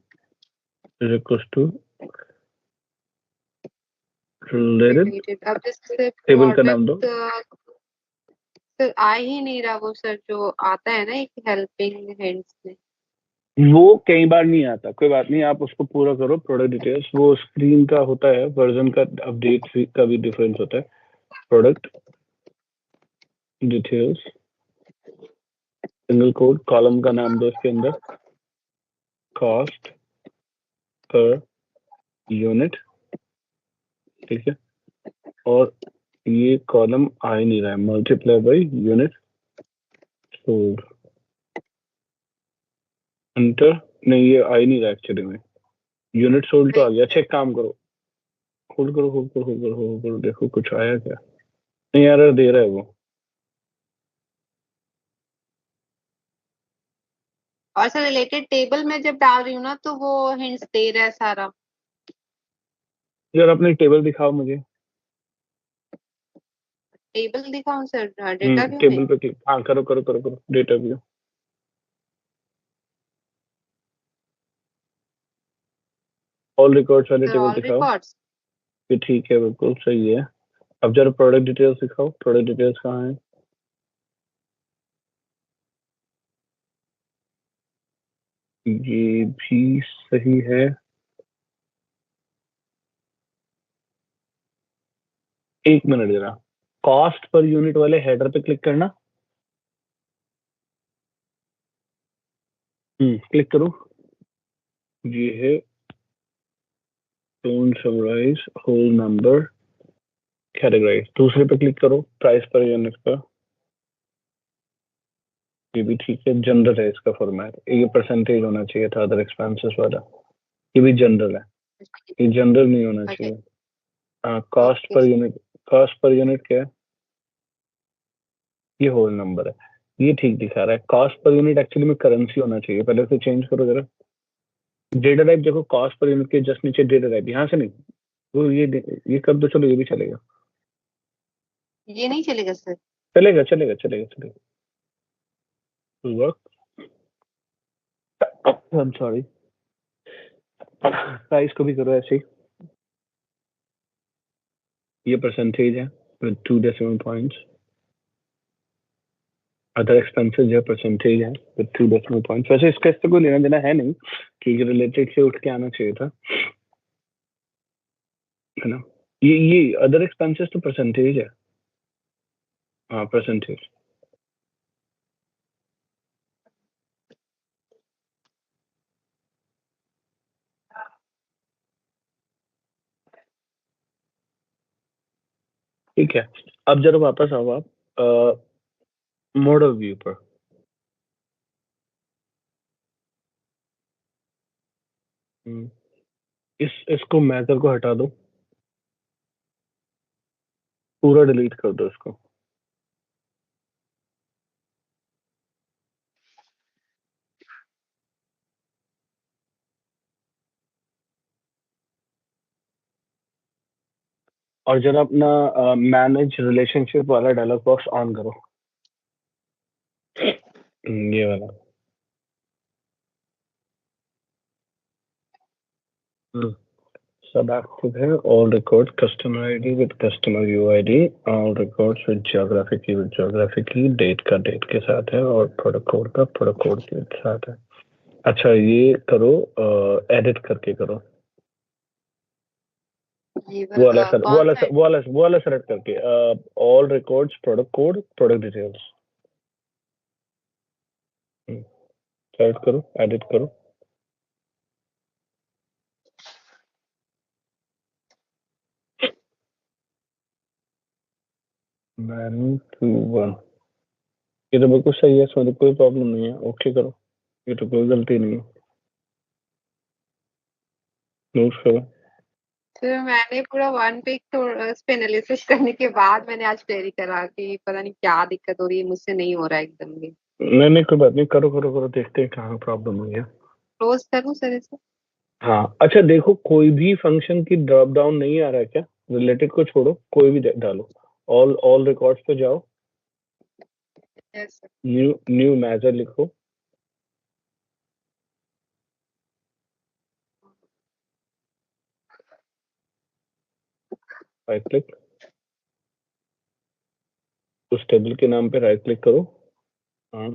इक्वल्स टू रिलेटेड, अब जैसे टेबल का नाम दो। सर आ ही नहीं रहा वो सर, जो आता है ना एक हेल्पिंग हैंड्स में, वो कई बार नहीं आता, कोई बात नहीं, आप उसको पूरा करो। प्रोडक्ट डिटेल्स, वो स्क्रीन का होता है, वर्जन का अपडेट का भी डिफरेंस होता है। Product details, single code, column का नाम दो इसके अंदर, कॉस्ट पर यूनिट, ठीक है? और ये कॉलम आ ही नहीं रहा है, multiply by unit sold, enter. नहीं, ये आ ही नहीं रहा एक्चुअली में। यूनिट सोल्ड तो आ गया। अच्छा, एक काम करो, होल्ड करो होल्ड करो होल्ड करो होल्ड करो, देखो कुछ आया क्या? नहीं, एरर दे रहा है वो। और सर रिलेटेड टेबल में जब डाल रही हूँ ना तो वो हिंट्स दे रहा है सारा। यार अपनी टेबल दिखाओ मुझे। टेबल दिखाऊं सर डेटा व्यू टेबल में? पे क्लिक, हाँ करो करो करो करो, डेटा व्यू। ऑल रिकॉर्ड्स वाले टेबल ऑल दिखाओ। रिकॉर्ड्स। ये ठीक है, बिल्कुल सही है। अब जरा प्रोडक्ट डिटेल्स दिखाओ, प्रोडक्ट डिटेल्स कहाँ है? ये भी सही है। एक मिनट जरा, कॉस्ट पर यूनिट वाले हेडर पे क्लिक करना। क्लिक करो। ये है don't summarize whole number categorize. दूसरे पे क्लिक करो, प्राइस पर यूनिट पर। ये भी ठीक है, जनरल है इसका फॉर्मेट। ये परसेंटेज होना चाहिए था अदर एक्सपेंसेस वाला। ये भी जनरल है, ये जनरल नहीं होना Okay. चाहिए। हाँ, cost Okay. Per unit, cost per unit क्या है? ये होल नंबर है, ये ठीक दिखा रहा है। कॉस्ट पर यूनिट एक्चुअली में करेंसी होना चाहिए, पहले उसे चेंज करो जरा। डेटा टाइप देखो, कॉस्ट पर यूनिट के जस्ट नीचे डेटा टाइप, यहाँ से नहीं, वो ये कर दो, चलो ये भी चलेगा। ये नहीं चलेगा सर? चलेगा चलेगा चलेगा चलेगा, आई एम सॉरी। प्राइस को भी करो ऐसे ही। ये परसेंटेज है with 2 decimal points। Other expenses है, परसेंटेज है with 2 decimal points। वैसे इसका इससे कोई लेना देना है नहीं कि रिलेटेड से उठ के आना चाहिए था, है ना। ये अदर एक्सपेंसेस तो परसेंटेज है। हाँ परसेंटेज। ठीक है, अब जरा वापस आओ आप मॉडल व्यू पर। इसको मेजर को हटा दो, पूरा डिलीट कर दो इसको। और जरा अपना मैनेज रिलेशनशिप वाला डायलॉग बॉक्स ऑन करो, ये वाला। सब एक्टिव है। All record customer ID with customer UID, all records with geography की विद ज्योग्राफी की, डेट का डेट के साथ है और प्रोडक्ट कोड का प्रोडक्ट कोड के साथ है। अच्छा ये करो, एडिट करके करो, ये वो वाला कौन सा? वो वाला सेलेक्ट करके, all records product code product details select करो, एडिट करो। ये तो बिल्कुल सही है, इसमें तो कोई प्रॉब्लम नहीं है। ओके करो, ये तो कोई गलती नहीं है। नोट करो। सर मैंने पूरा वन पेज उस पे एनालिसिस करने के बाद मैंने आज क्वेरी करा कि पता नहीं क्या दिक्कत हो रही है, मुझसे नहीं हो रहा है एकदम भी। नहीं कोई बात नहीं, करो करो करो, देखते हैं कहाँ प्रॉब्लम हुई है। क्लोज करूं सर इसे? हाँ अच्छा देखो, कोई भी फंक्शन की ड्रॉप डाउन नहीं आ रहा है क्या? रिलेटेड को छोड़ो, कोई भी डालो। ऑल रिकॉर्ड्स पे जाओ, यस सर। न्यू मेजर लिखो, राइट क्लिक, उस टेबल के नाम पे राइट क्लिक करो। हाँ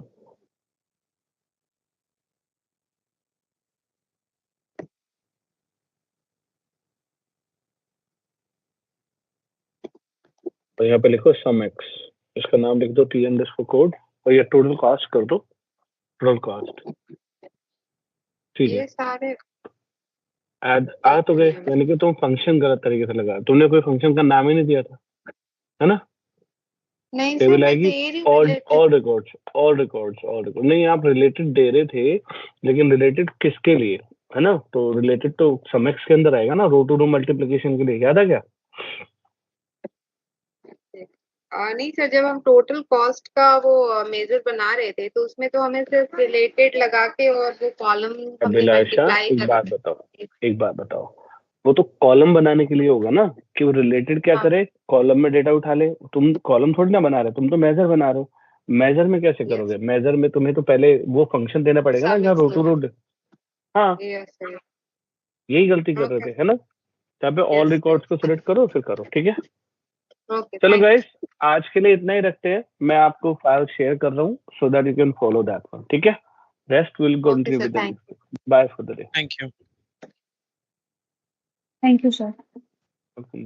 और यहाँ पे लिखो सम एक्स, इसका नाम लिख दो t_कोड और ये टोटल कॉस्ट कर दो, टोटल कॉस्ट। ठीक है, ये सारे आ तो गए, यानी कि तुम फंक्शन गलत तरीके से लगा, तुमने कोई फंक्शन का नाम ही नहीं दिया था, है ना। नहीं सर टेबल मैं आएगी, दे रही ऑल रिकॉर्ड्स नहीं, आप रिलेटेड दे रहे थे, लेकिन रिलेटेड किसके लिए, है ना। तो रिलेटेड तो समेक्स के अंदर आएगा ना, रो टू रो मल्टीप्लिकेशन के लिए, याद है क्या? नहीं सर, जब हम टोटल कॉस्ट का वो मेजर बना रहे थे तो उसमें तो हमें सिर्फ रिलेटेड लगा के और वो कॉलम अभिलाषा एक बात बताओ, वो तो कॉलम बनाने के लिए होगा ना कि वो रिलेटेड क्या करे, कॉलम में डेटा उठा ले। तुम कॉलम थोड़ी ना बना रहे, तुम तो मेजर बना रहे हो। मेजर में कैसे करोगे? मेजर में तुम्हें तो पहले वो फंक्शन देना पड़ेगा ना जहाँ रो टू रोड। हाँ, यही गलती कर रहे थे, है ना? जहाँ पे ऑल रिकॉर्ड्स को सिलेक्ट करो फिर करो, ठीक है? चलो गाइस, आज के लिए इतना ही रखते हैं। मैं आपको फाइल शेयर कर रहा हूँ so that you can follow that one, ठीक है? Rest will continue with the bye for the day. Thank you. Thank you, sir. Okay.